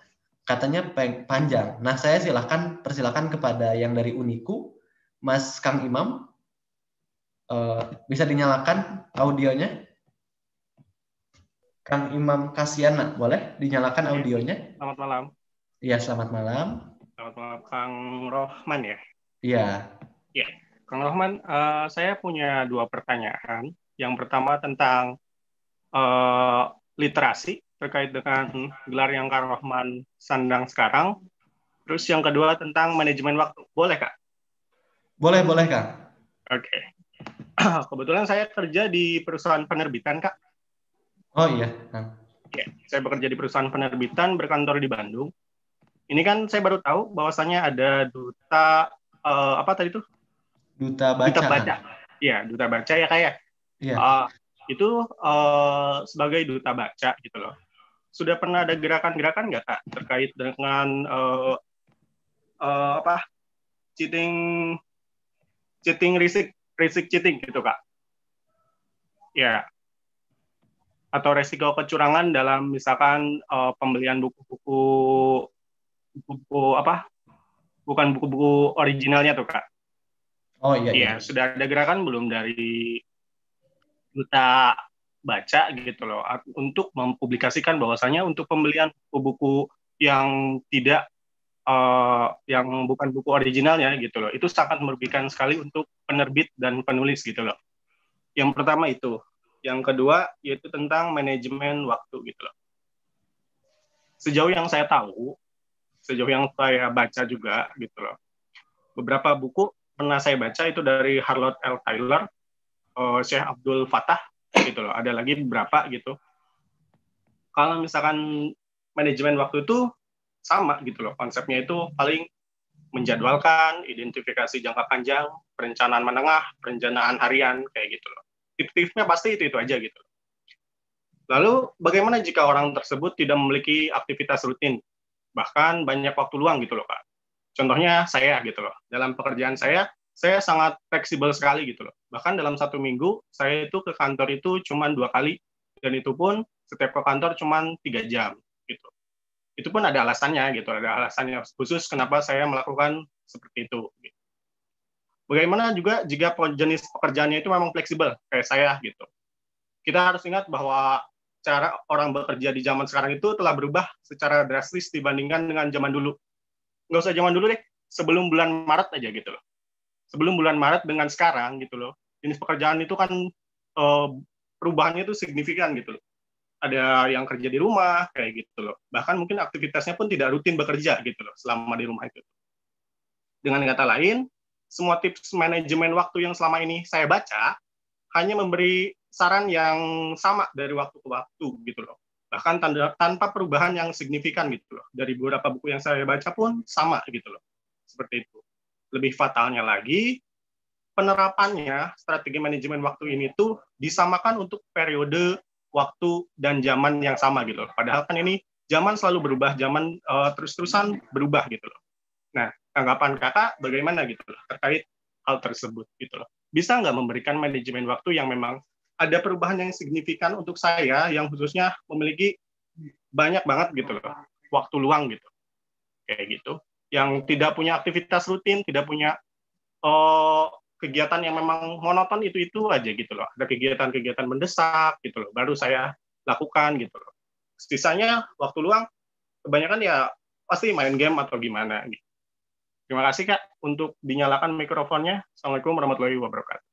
katanya panjang. Nah, saya persilakan kepada yang dari Uniku, Mas Kang Imam. Bisa dinyalakan audionya? Kang Imam Kasiana, boleh dinyalakan audionya? Selamat malam. Iya, selamat malam. Selamat malam, Kang Rohman ya? Iya. Iya, Kang Rohman, saya punya 2 pertanyaan. Yang pertama tentang literasi terkait dengan gelar yang Kang Rohman sandang sekarang. Terus yang kedua tentang manajemen waktu. Boleh, Kak? Boleh, Kak. Oke. Kebetulan saya kerja di perusahaan penerbitan, Kak. Oh iya, Kang. Ya, saya bekerja di perusahaan penerbitan berkantor di Bandung. Ini kan saya baru tahu bahwasannya ada duta apa tadi tuh? Duta Duta baca, baca. Kang. Iya, duta baca ya kayak. Iya. Itu sebagai duta baca gitu loh. Sudah pernah ada gerakan-gerakan nggak, Kak, terkait dengan apa? Cheating risik cheating gitu, Kak. Ya, atau resiko kecurangan dalam misalkan pembelian buku-buku apa? Bukan buku-buku originalnya tuh, Kak. Oh iya, iya. Iya, sudah ada gerakan belum dari duta baca gitu loh untuk mempublikasikan bahwasanya untuk pembelian buku-buku yang tidak yang bukan buku originalnya gitu loh, itu sangat merugikan sekali untuk penerbit dan penulis gitu loh. Yang pertama itu. Yang kedua yaitu tentang manajemen waktu gitu loh. Sejauh yang saya tahu, sejauh yang saya baca juga gitu loh, beberapa buku pernah saya baca itu dari Charlotte L. Taylor, Syekh Abdul Fattah gitu loh. Ada lagi beberapa gitu. Kalau misalkan manajemen waktu itu sama gitu loh. Konsepnya itu paling menjadwalkan, identifikasi jangka panjang, perencanaan menengah, perencanaan harian kayak gitu loh. Tip-tipsnya pasti itu aja gitu. Lalu bagaimana jika orang tersebut tidak memiliki aktivitas rutin, bahkan banyak waktu luang gitu loh, Kak. Contohnya saya gitu loh. Dalam pekerjaan saya sangat fleksibel sekali gitu loh. Bahkan dalam 1 minggu saya itu ke kantor itu cuma 2 kali, dan itu pun setiap ke kantor cuma 3 jam gitu. Itu pun ada alasannya gitu, ada alasannya khusus kenapa saya melakukan seperti itu. Bagaimana juga jika jenis pekerjaannya itu memang fleksibel kayak saya gitu. Kita harus ingat bahwa cara orang bekerja di zaman sekarang itu telah berubah secara drastis dibandingkan dengan zaman dulu. Nggak usah zaman dulu deh, sebelum bulan Maret aja gitu loh. Sebelum bulan Maret dengan sekarang gitu loh, jenis pekerjaan itu kan perubahannya itu signifikan gitu loh. Ada yang kerja di rumah kayak gitu loh. Bahkan mungkin aktivitasnya pun tidak rutin bekerja gitu loh selama di rumah itu. Dengan kata lain, semua tips manajemen waktu yang selama ini saya baca hanya memberi saran yang sama dari waktu ke waktu gitu loh. Bahkan tanpa perubahan yang signifikan gitu loh. Dari beberapa buku yang saya baca pun sama gitu loh. Seperti itu. Lebih fatalnya lagi, penerapannya strategi manajemen waktu ini tuh disamakan untuk periode waktu dan zaman yang sama gitu loh. Padahal kan ini zaman selalu berubah, zaman terus-terusan berubah gitu loh. Nah, tanggapan kakak bagaimana gitu loh terkait hal tersebut gitu loh. Bisa nggak memberikan manajemen waktu yang memang ada perubahan yang signifikan untuk saya yang khususnya memiliki banyak banget gitu loh waktu luang gitu kayak gitu, yang tidak punya aktivitas rutin, tidak punya kegiatan yang memang monoton itu aja gitu loh. Ada kegiatan-kegiatan mendesak gitu loh baru saya lakukan gitu loh. Sisanya waktu luang kebanyakan ya pasti main game atau gimana gitu. Terima kasih Kak untuk dinyalakan mikrofonnya. Assalamualaikum warahmatullahi wabarakatuh.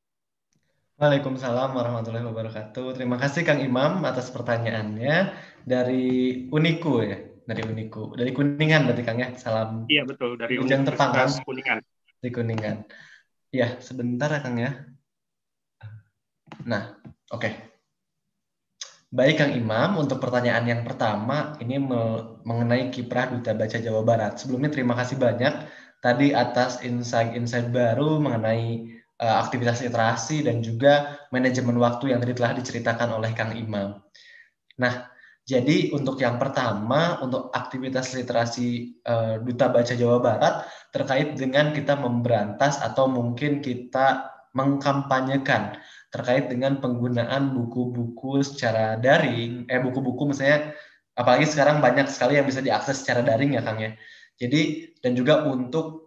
Waalaikumsalam warahmatullahi wabarakatuh. Terima kasih Kang Imam atas pertanyaannya dari Uniku ya, dari Uniku, dari Kuningan berarti Kang ya. Salam. Iya betul, dari Universitas Kuningan. Di Kuningan. Ya, sebentar ya Kang ya. Nah, oke. Baik Kang Imam, untuk pertanyaan yang pertama ini mengenai kiprah Duta Baca Jawa Barat. Sebelumnya terima kasih banyak tadi atas insight-insight baru mengenai aktivitas literasi dan juga manajemen waktu yang tadi telah diceritakan oleh Kang Imam. Nah, jadi untuk yang pertama, untuk aktivitas literasi Duta Baca Jawa Barat terkait dengan kita memberantas atau mungkin kita mengkampanyekan terkait dengan penggunaan buku-buku secara daring, buku-buku misalnya, apalagi sekarang banyak sekali yang bisa diakses secara daring ya Kang ya. Jadi, dan juga untuk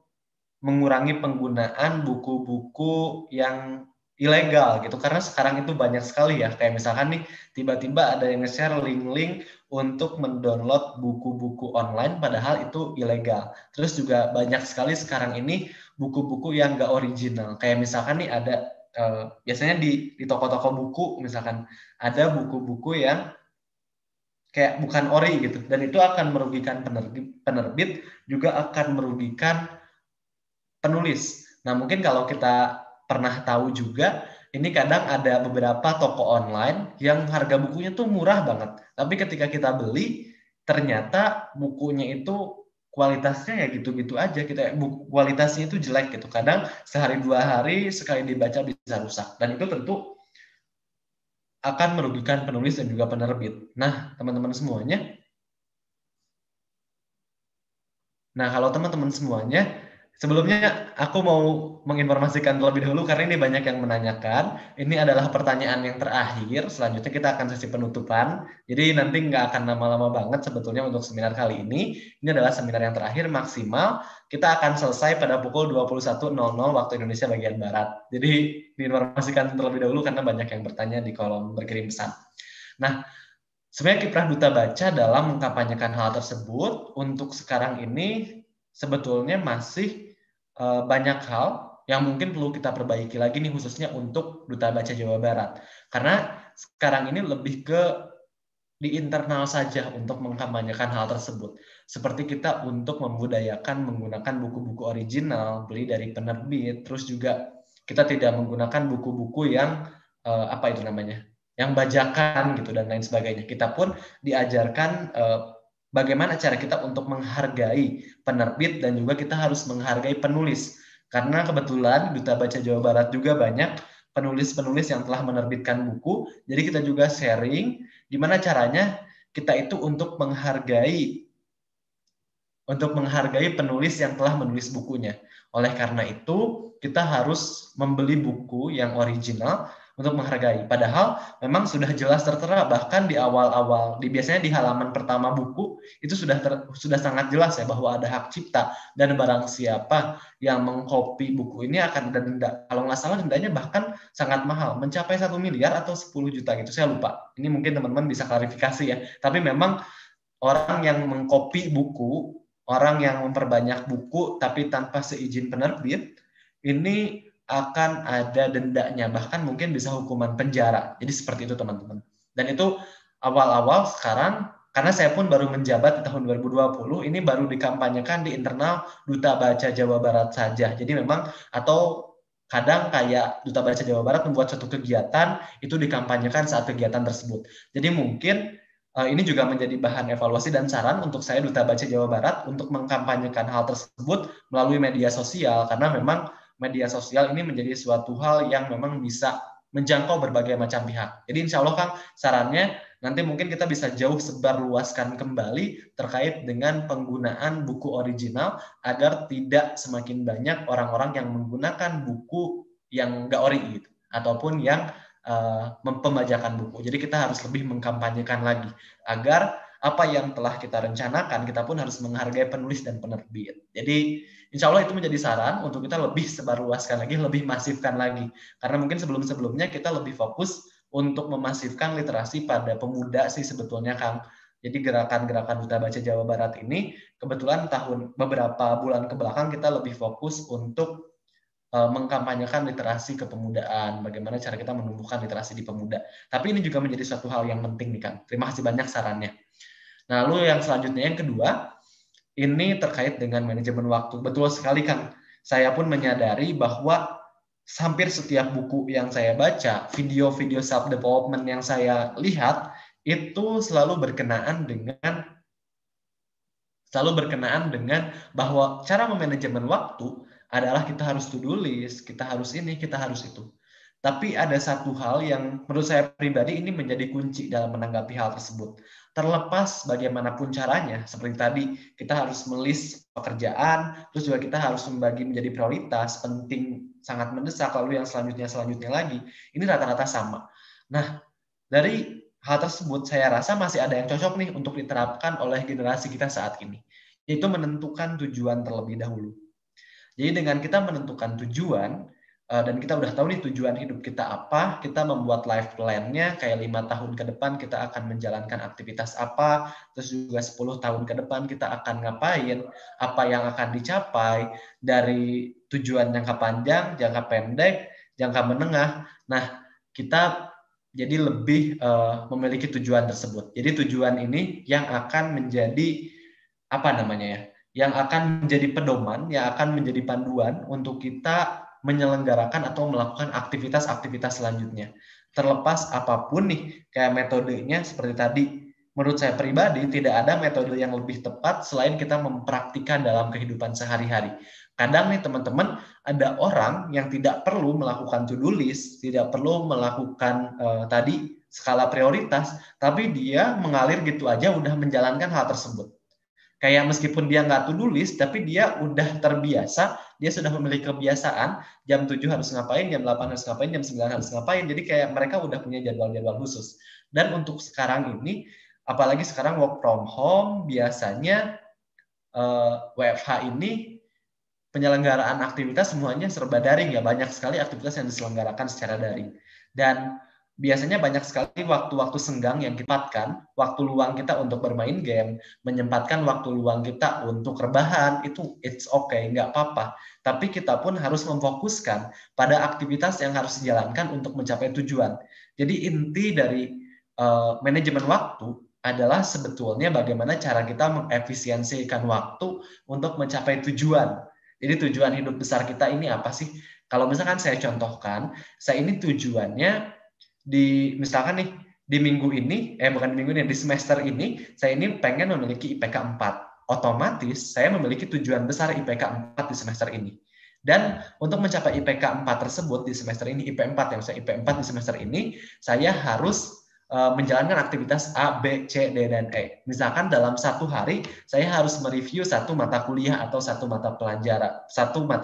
mengurangi penggunaan buku-buku yang ilegal gitu, karena sekarang itu banyak sekali ya, kayak misalkan nih tiba-tiba ada yang nge-share link-link untuk mendownload buku-buku online padahal itu ilegal. Terus juga banyak sekali sekarang ini buku-buku yang nggak original, kayak misalkan nih ada biasanya di toko-toko buku misalkan ada buku-buku yang kayak bukan ori gitu, dan itu akan merugikan penerbit juga akan merugikan penulis. Nah, mungkin kalau kita pernah tahu juga ini kadang ada beberapa toko online yang harga bukunya tuh murah banget. Tapi ketika kita beli, ternyata bukunya itu kualitasnya ya gitu-gitu aja. Kualitasnya itu jelek gitu. Kadang sehari 2 hari sekali dibaca bisa rusak. Dan itu tentu akan merugikan penulis dan juga penerbit. Nah, teman-teman semuanya. Nah, kalau teman-teman semuanya, sebelumnya aku mau menginformasikan terlebih dahulu karena ini banyak yang menanyakan. Ini adalah pertanyaan yang terakhir. Selanjutnya kita akan sesi penutupan. Jadi nanti nggak akan lama-lama banget sebetulnya untuk seminar kali ini. Ini adalah seminar yang terakhir maksimal. Kita akan selesai pada pukul 21.00 waktu Indonesia bagian Barat. Jadi diinformasikan terlebih dahulu karena banyak yang bertanya di kolom berkirim pesan. Nah, sebenarnya kiprah Duta Baca dalam mengkampanyekan hal tersebut untuk sekarang ini sebetulnya masih banyak hal yang mungkin perlu kita perbaiki lagi nih khususnya untuk Duta Baca Jawa Barat. Karena sekarang ini lebih ke di internal saja untuk mengkampanyekan hal tersebut. Seperti kita untuk membudayakan menggunakan buku-buku original, beli dari penerbit, terus juga kita tidak menggunakan buku-buku yang apa itu namanya? Yang bajakan gitu dan lain sebagainya. Kita pun diajarkan bagaimana cara kita untuk menghargai penerbit dan juga kita harus menghargai penulis. Karena kebetulan Duta Baca Jawa Barat juga banyak penulis-penulis yang telah menerbitkan buku. Jadi kita juga sharing gimana caranya kita itu untuk menghargai penulis yang telah menulis bukunya. Oleh karena itu, kita harus membeli buku yang original untuk menghargai. Padahal memang sudah jelas tertera bahkan di awal-awal, biasanya di halaman pertama buku itu sudah sangat jelas ya bahwa ada hak cipta dan barang siapa yang mengcopy buku ini akan ada denda. Kalau nggak salah dendanya bahkan sangat mahal, mencapai 1 miliar atau 10 juta gitu. Saya lupa. Ini mungkin teman-teman bisa klarifikasi ya. Tapi memang orang yang mengcopy buku, orang yang memperbanyak buku tapi tanpa seizin penerbit, ini akan ada dendanya, bahkan mungkin bisa hukuman penjara. Jadi seperti itu teman-teman. Dan itu awal-awal sekarang, karena saya pun baru menjabat di tahun 2020, ini baru dikampanyekan di internal Duta Baca Jawa Barat saja. Jadi memang, atau kadang kayak Duta Baca Jawa Barat membuat suatu kegiatan, itu dikampanyekan saat kegiatan tersebut. Jadi mungkin ini juga menjadi bahan evaluasi dan saran untuk saya Duta Baca Jawa Barat untuk mengkampanyekan hal tersebut melalui media sosial, karena memang media sosial ini menjadi suatu hal yang memang bisa menjangkau berbagai macam pihak. Jadi insya Allah Kang, sarannya nanti mungkin kita bisa jauh sebarluaskan kembali terkait dengan penggunaan buku original agar tidak semakin banyak orang-orang yang menggunakan buku yang nggak ori gitu, ataupun yang pembajakan buku. Jadi kita harus lebih mengkampanyekan lagi agar apa yang telah kita rencanakan, kita pun harus menghargai penulis dan penerbit. Jadi insya Allah itu menjadi saran untuk kita lebih sebarluaskan lagi, lebih masifkan lagi. Karena mungkin sebelum-sebelumnya kita lebih fokus untuk memasifkan literasi pada pemuda sih sebetulnya Kang. Jadi gerakan-gerakan Duta Baca Jawa Barat ini kebetulan beberapa bulan kebelakang kita lebih fokus untuk mengkampanyekan literasi kepemudaan, bagaimana cara kita menumbuhkan literasi di pemuda. Tapi ini juga menjadi suatu hal yang penting nih Kang. Terima kasih banyak sarannya. Nah, lalu yang selanjutnya yang kedua, ini terkait dengan manajemen waktu. Betul sekali Kang. Saya pun menyadari bahwa hampir setiap buku yang saya baca, video-video self development yang saya lihat itu selalu berkenaan dengan bahwa cara memanajemen waktu adalah kita harus to-do list, kita harus ini, kita harus itu. Tapi ada satu hal yang menurut saya pribadi ini menjadi kunci dalam menanggapi hal tersebut. Terlepas bagaimanapun caranya, seperti tadi, kita harus melis pekerjaan, terus juga kita harus membagi menjadi prioritas, penting, sangat mendesak, lalu yang selanjutnya lagi, ini rata-rata sama. Nah, dari hal tersebut saya rasa masih ada yang cocok nih untuk diterapkan oleh generasi kita saat ini, yaitu menentukan tujuan terlebih dahulu. Jadi dengan kita menentukan tujuan, dan kita udah tahu nih tujuan hidup kita apa, kita membuat life plan-nya kayak 5 tahun ke depan kita akan menjalankan aktivitas apa, terus juga 10 tahun ke depan kita akan ngapain, apa yang akan dicapai dari tujuan jangka panjang, jangka pendek, jangka menengah. Nah, kita jadi lebih memiliki tujuan tersebut. Jadi tujuan ini yang akan menjadi apa namanya ya? Yang akan menjadi pedoman, yang akan menjadi panduan untuk kita menyelenggarakan atau melakukan aktivitas-aktivitas selanjutnya. Terlepas apapun nih, kayak metodenya seperti tadi, menurut saya pribadi tidak ada metode yang lebih tepat selain kita mempraktikkan dalam kehidupan sehari-hari. Kadang nih teman-teman, ada orang yang tidak perlu melakukan to-do list, tidak perlu melakukan tadi skala prioritas, tapi dia mengalir gitu aja udah menjalankan hal tersebut. Kayak meskipun dia nggak to-do list, tapi dia udah terbiasa, dia sudah memiliki kebiasaan, jam 7 harus ngapain, jam 8 harus ngapain, jam 9 harus ngapain, jadi kayak mereka udah punya jadwal-jadwal khusus. Dan untuk sekarang ini, apalagi sekarang work from home, biasanya WFH ini penyelenggaraan aktivitas semuanya serba daring ya, banyak sekali aktivitas yang diselenggarakan secara daring. Dan biasanya banyak sekali waktu-waktu senggang yang kita dapatkan, waktu luang kita untuk bermain game, menyempatkan waktu luang kita untuk rebahan, itu it's okay, nggak apa-apa. Tapi kita pun harus memfokuskan pada aktivitas yang harus dijalankan untuk mencapai tujuan. Jadi inti dari manajemen waktu adalah sebetulnya bagaimana cara kita mengefisiensikan waktu untuk mencapai tujuan. Jadi tujuan hidup besar kita ini apa sih? Kalau misalkan saya contohkan, saya ini tujuannya misalkan nih di minggu ini, bukan di minggu ini, di semester ini, saya ini pengen memiliki IPK 4. Otomatis saya memiliki tujuan besar IPK 4 di semester ini. Dan untuk mencapai IPK 4 tersebut di semester ini, IP 4 yang saya IP 4 di semester ini, saya harus menjalankan aktivitas A, B, C, D, dan E. Misalkan dalam satu hari, saya harus mereview satu mata kuliah atau satu mata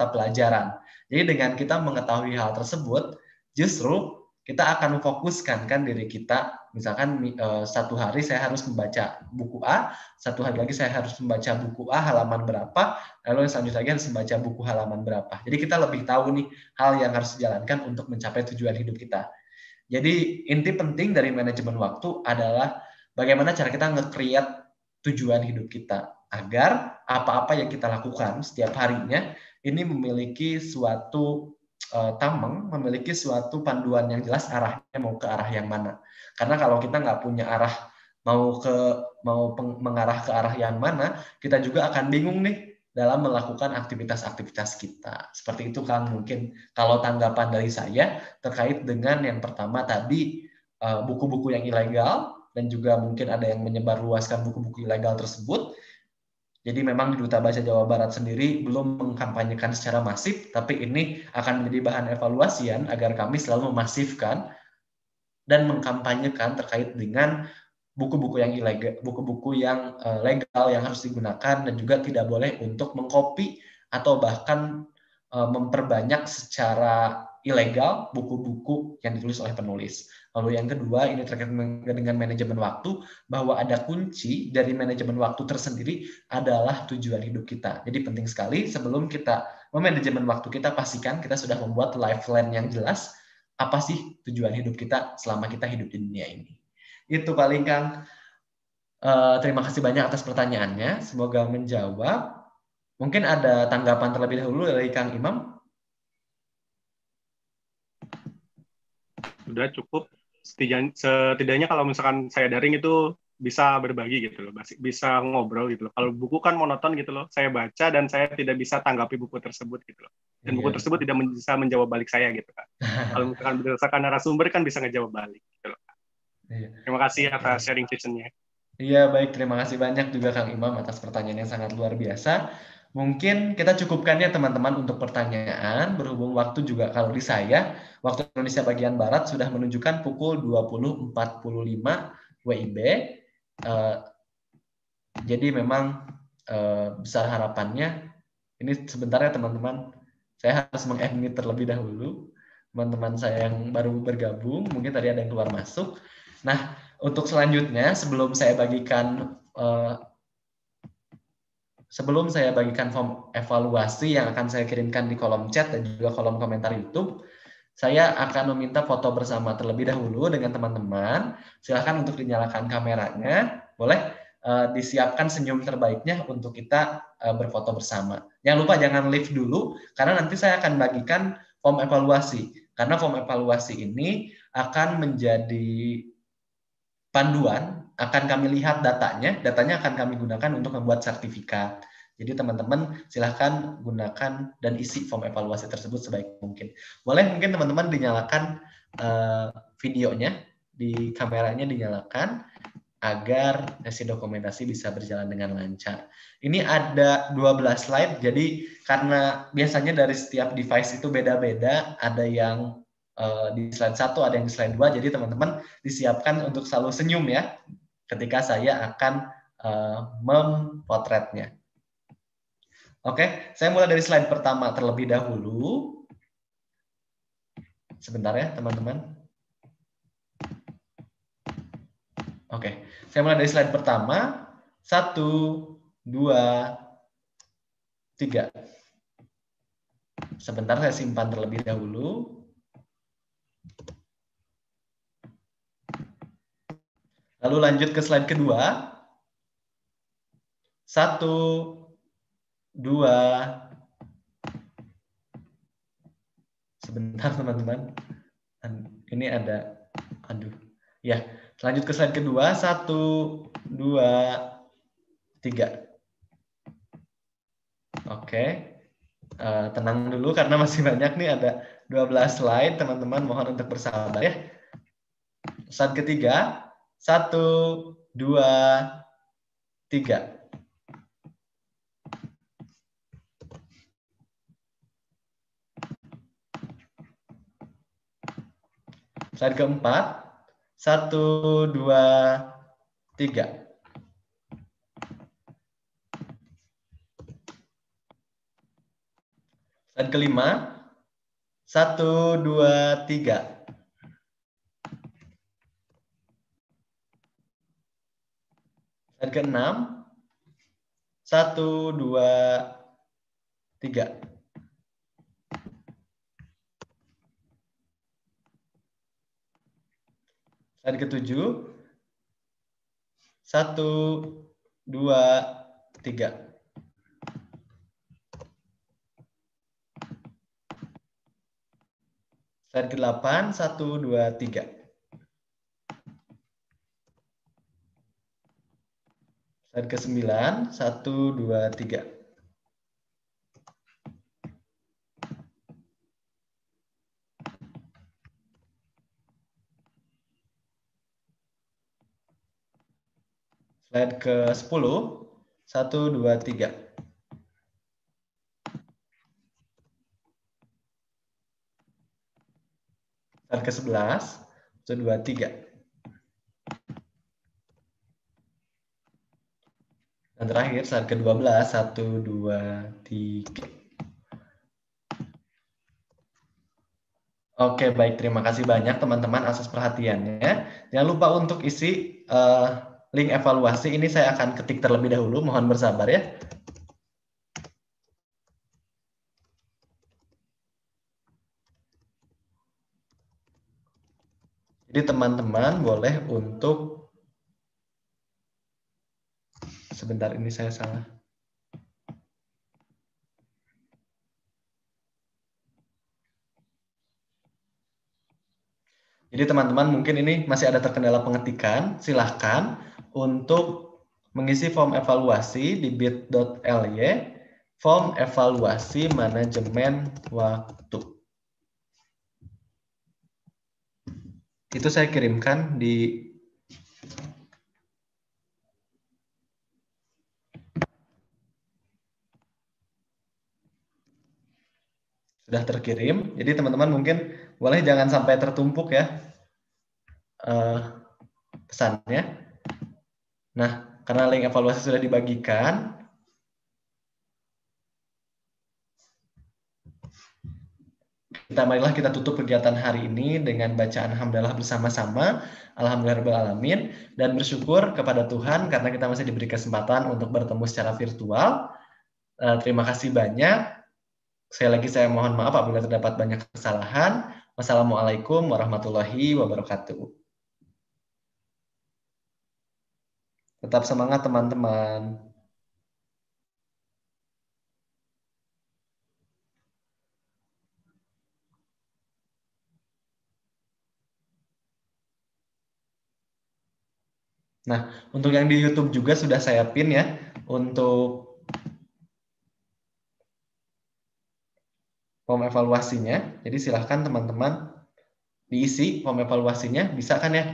pelajaran. Jadi dengan kita mengetahui hal tersebut, justru kita akan memfokuskan kan diri kita, misalkan satu hari saya harus membaca buku A, satu hari lagi saya harus membaca buku A halaman berapa, lalu yang selanjutnya lagi harus membaca buku halaman berapa. Jadi kita lebih tahu nih hal yang harus dijalankan untuk mencapai tujuan hidup kita. Jadi inti penting dari manajemen waktu adalah bagaimana cara kita nge-create tujuan hidup kita agar apa-apa yang kita lakukan setiap harinya ini memiliki suatu tameng, memiliki suatu panduan yang jelas arahnya mau ke arah yang mana. Karena kalau kita nggak punya arah mau mengarah ke arah yang mana, kita juga akan bingung nih dalam melakukan aktivitas-aktivitas kita. Seperti itu Kang, mungkin kalau tanggapan dari saya terkait dengan yang pertama tadi buku-buku yang ilegal dan juga mungkin ada yang menyebarluaskan buku-buku ilegal tersebut. Jadi memang di Duta Baca Jawa Barat sendiri belum mengkampanyekan secara masif, tapi ini akan menjadi bahan evaluasian agar kami selalu memasifkan dan mengkampanyekan terkait dengan buku-buku yang ilegal, buku-buku yang legal yang harus digunakan dan juga tidak boleh untuk mengcopy atau bahkan memperbanyak secara ilegal buku-buku yang ditulis oleh penulis. Lalu yang kedua, ini terkait dengan manajemen waktu, bahwa ada kunci dari manajemen waktu tersendiri adalah tujuan hidup kita. Jadi penting sekali sebelum kita memanajemen waktu kita, pastikan kita sudah membuat life plan yang jelas, apa sih tujuan hidup kita selama kita hidup di dunia ini. Itu paling Kang. Terima kasih banyak atas pertanyaannya, semoga menjawab. Mungkin ada tanggapan terlebih dahulu dari Kang Imam? Sudah cukup. Setidaknya kalau misalkan saya daring itu bisa berbagi gitu loh, bisa ngobrol gitu loh. Kalau buku kan monoton gitu loh, saya baca dan saya tidak bisa tanggapi buku tersebut gitu loh. Dan buku tersebut tidak bisa menjawab balik saya gitu kan. Kalau misalkan berdasarkan narasumber kan bisa ngejawab balik gitu loh. Terima kasih atas sharing session-nya. Iya, baik. Terima kasih banyak juga Kang Imam atas pertanyaan yang sangat luar biasa. Mungkin kita cukupkan ya teman-teman untuk pertanyaan, berhubung waktu juga kalau di saya, waktu Indonesia bagian Barat sudah menunjukkan pukul 20.45 WIB. Jadi memang besar harapannya, ini sebentar ya teman-teman, saya harus meng-admit terlebih dahulu. Teman-teman saya yang baru bergabung, mungkin tadi ada yang keluar masuk. Nah, untuk selanjutnya, sebelum saya bagikan form evaluasi yang akan saya kirimkan di kolom chat dan juga kolom komentar YouTube, saya akan meminta foto bersama terlebih dahulu dengan teman-teman. Silakan untuk dinyalakan kameranya, boleh disiapkan senyum terbaiknya untuk kita berfoto bersama. Jangan lupa jangan leave dulu, karena nanti saya akan bagikan form evaluasi. Karena form evaluasi ini akan menjadi panduan, akan kami lihat datanya akan kami gunakan untuk membuat sertifikat. Jadi teman-teman silahkan gunakan dan isi form evaluasi tersebut sebaik mungkin. Boleh mungkin teman-teman dinyalakan videonya, di kameranya dinyalakan agar sesi dokumentasi bisa berjalan dengan lancar. Ini ada 12 slide, jadi karena biasanya dari setiap device itu beda-beda, ada yang di slide 1, ada yang di slide 2, jadi teman-teman disiapkan untuk selalu senyum ya ketika saya akan memotretnya. Oke, saya mulai dari slide pertama terlebih dahulu. Sebentar ya, teman-teman. Oke, saya mulai dari slide pertama. 1, 2, 3. Sebentar, saya simpan terlebih dahulu. Lalu lanjut ke slide kedua. 1, 2. Sebentar teman-teman. Ini ada, aduh. Ya, lanjut ke slide kedua. 1, 2, 3. Oke. Tenang dulu karena masih banyak nih, ada 12 slide. Teman-teman mohon untuk bersabar ya. Slide ketiga. 1, 2, 3. Slide keempat, 1, 2, 3. Slide kelima, 1, 2, 3. Slide keenam, 1, 2, 3. Slide ketujuh, 1, 2, 3. Slide ke-8, 1, 2, 3. Slide ke-9, 1, 2, 3. Slide ke-10, 1, 2, 3. Slide ke-11, 1, 2, 3. Dan terakhir, slide ke-12, 1, 2, 3. Oke, baik. Terima kasih banyak teman-teman atas perhatiannya. Jangan lupa untuk isi link evaluasi. Ini saya akan ketik terlebih dahulu. Mohon bersabar ya. Jadi teman-teman boleh untuk... Sebentar, ini saya salah. Jadi teman-teman mungkin ini masih ada terkendala pengetikan. Silahkan untuk mengisi form evaluasi di bit.ly form evaluasi manajemen waktu. Itu saya kirimkan di sudah terkirim. Jadi teman-teman mungkin boleh jangan sampai tertumpuk ya pesannya. Nah, karena link evaluasi sudah dibagikan, marilah kita tutup kegiatan hari ini dengan bacaan hamdalah bersama-sama. Alhamdulillahirrahmanirrahim. Dan bersyukur kepada Tuhan karena kita masih diberi kesempatan untuk bertemu secara virtual. Terima kasih banyak. Sekali lagi saya mohon maaf apabila terdapat banyak kesalahan. Wassalamualaikum warahmatullahi wabarakatuh. Tetap semangat teman-teman. Nah, untuk yang di YouTube juga sudah saya pin ya, untuk form evaluasinya. Jadi silahkan teman-teman diisi form evaluasinya, bisa kan ya?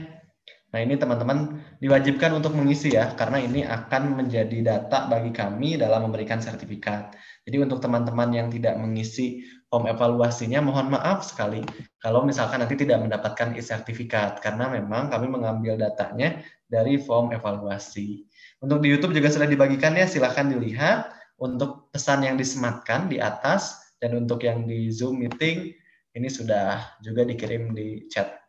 Nah, ini teman-teman diwajibkan untuk mengisi ya, karena ini akan menjadi data bagi kami dalam memberikan sertifikat. Jadi untuk teman-teman yang tidak mengisi form evaluasinya, mohon maaf sekali kalau misalkan nanti tidak mendapatkan e-sertifikat, karena memang kami mengambil datanya dari form evaluasi. Untuk di YouTube juga sudah dibagikan ya, silahkan dilihat. Untuk pesan yang disematkan di atas, dan untuk yang di Zoom meeting, ini sudah juga dikirim di chat.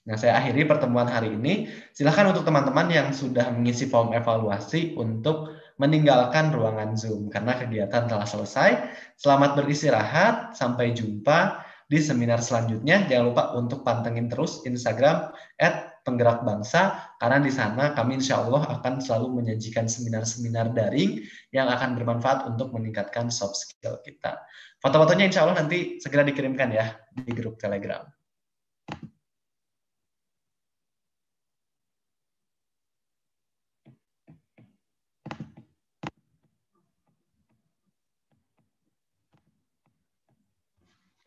Nah, saya akhiri pertemuan hari ini. Silakan untuk teman-teman yang sudah mengisi form evaluasi untuk meninggalkan ruangan Zoom karena kegiatan telah selesai. Selamat beristirahat, sampai jumpa di seminar selanjutnya. Jangan lupa untuk pantengin terus Instagram @penggerakbangsa karena di sana kami insya Allah akan selalu menyajikan seminar-seminar daring yang akan bermanfaat untuk meningkatkan soft skill kita. Foto-fotonya insya Allah nanti segera dikirimkan ya di grup Telegram.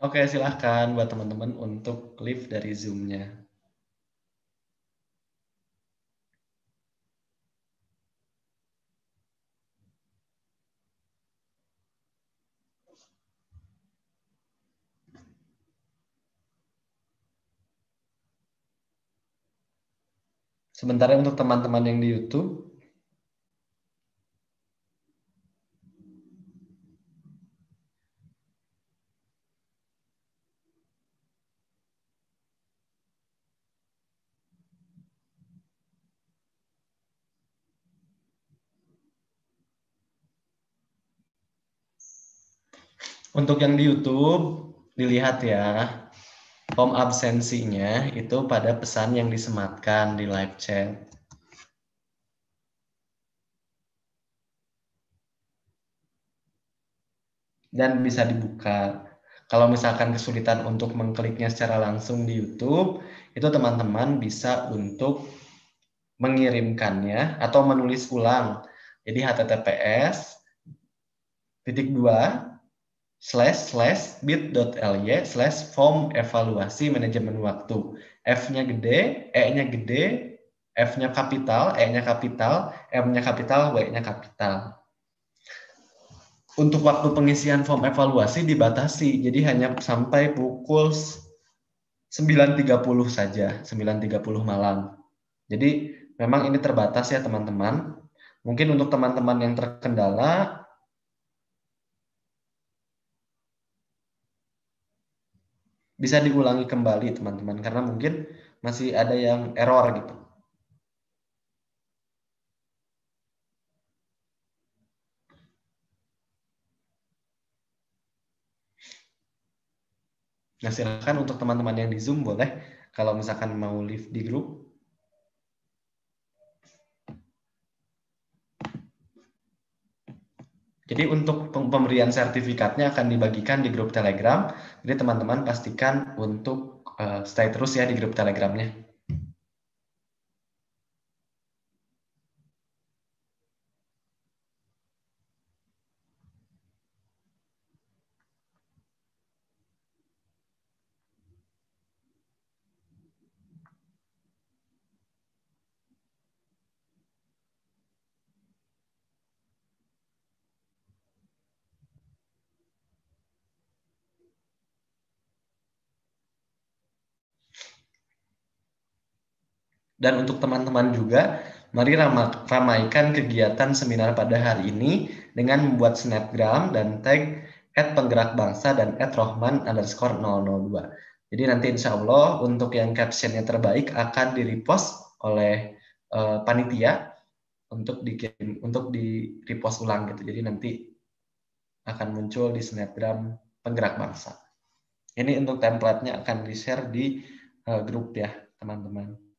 Oke, silahkan buat teman-teman untuk leave dari Zoom-nya. Sebentar ya untuk teman-teman yang di YouTube. Untuk yang di YouTube, dilihat ya, form absensinya itu pada pesan yang disematkan di live chat. Dan bisa dibuka. Kalau misalkan kesulitan untuk mengkliknya secara langsung di YouTube, itu teman-teman bisa untuk mengirimkannya atau menulis ulang. Jadi https://bit.ly/form evaluasi manajemen waktu. F-nya gede, E-nya gede, F-nya kapital, E-nya kapital, M-nya kapital, W-nya kapital. Untuk waktu pengisian form evaluasi dibatasi, jadi hanya sampai pukul 9.30 saja, 9.30 malam. Jadi memang ini terbatas ya teman-teman. Mungkin untuk teman-teman yang terkendala, bisa diulangi kembali teman-teman, karena mungkin masih ada yang error gitu. Nah, silakan untuk teman-teman yang di Zoom boleh, kalau misalkan mau leave di grup. Jadi untuk pemberian sertifikatnya akan dibagikan di grup Telegram. Jadi teman-teman pastikan untuk stay terus ya di grup Telegramnya. Dan untuk teman-teman juga, mari ramaikan kegiatan seminar pada hari ini dengan membuat snapgram dan tag @penggerakbangsa dan @rohman_002. Jadi nanti insya Allah untuk yang captionnya terbaik akan di-repost oleh panitia untuk dikirim, untuk di-repost ulang gitu. Jadi nanti akan muncul di snapgram Penggerak Bangsa. Ini untuk template-nya akan di-share di grup ya teman-teman.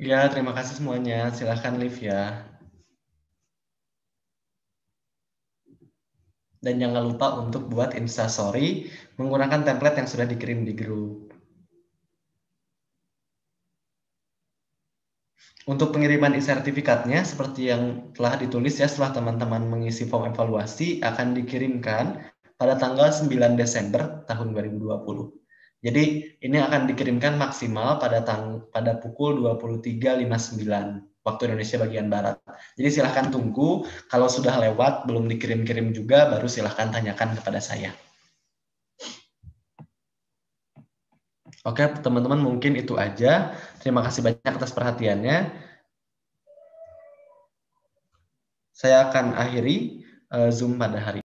Ya, terima kasih semuanya. Silahkan live ya. Dan jangan lupa untuk buat Instastory menggunakan template yang sudah dikirim di grup. Untuk pengiriman e-sertifikatnya, seperti yang telah ditulis ya setelah teman-teman mengisi form evaluasi, akan dikirimkan pada tanggal 9 Desember tahun 2020. Jadi ini akan dikirimkan maksimal pada pukul 23.59 waktu Indonesia bagian Barat. Jadi silahkan tunggu, kalau sudah lewat, belum dikirim-kirim juga, baru silahkan tanyakan kepada saya. Oke, teman-teman mungkin itu aja. Terima kasih banyak atas perhatiannya. Saya akan akhiri Zoom pada hari ini.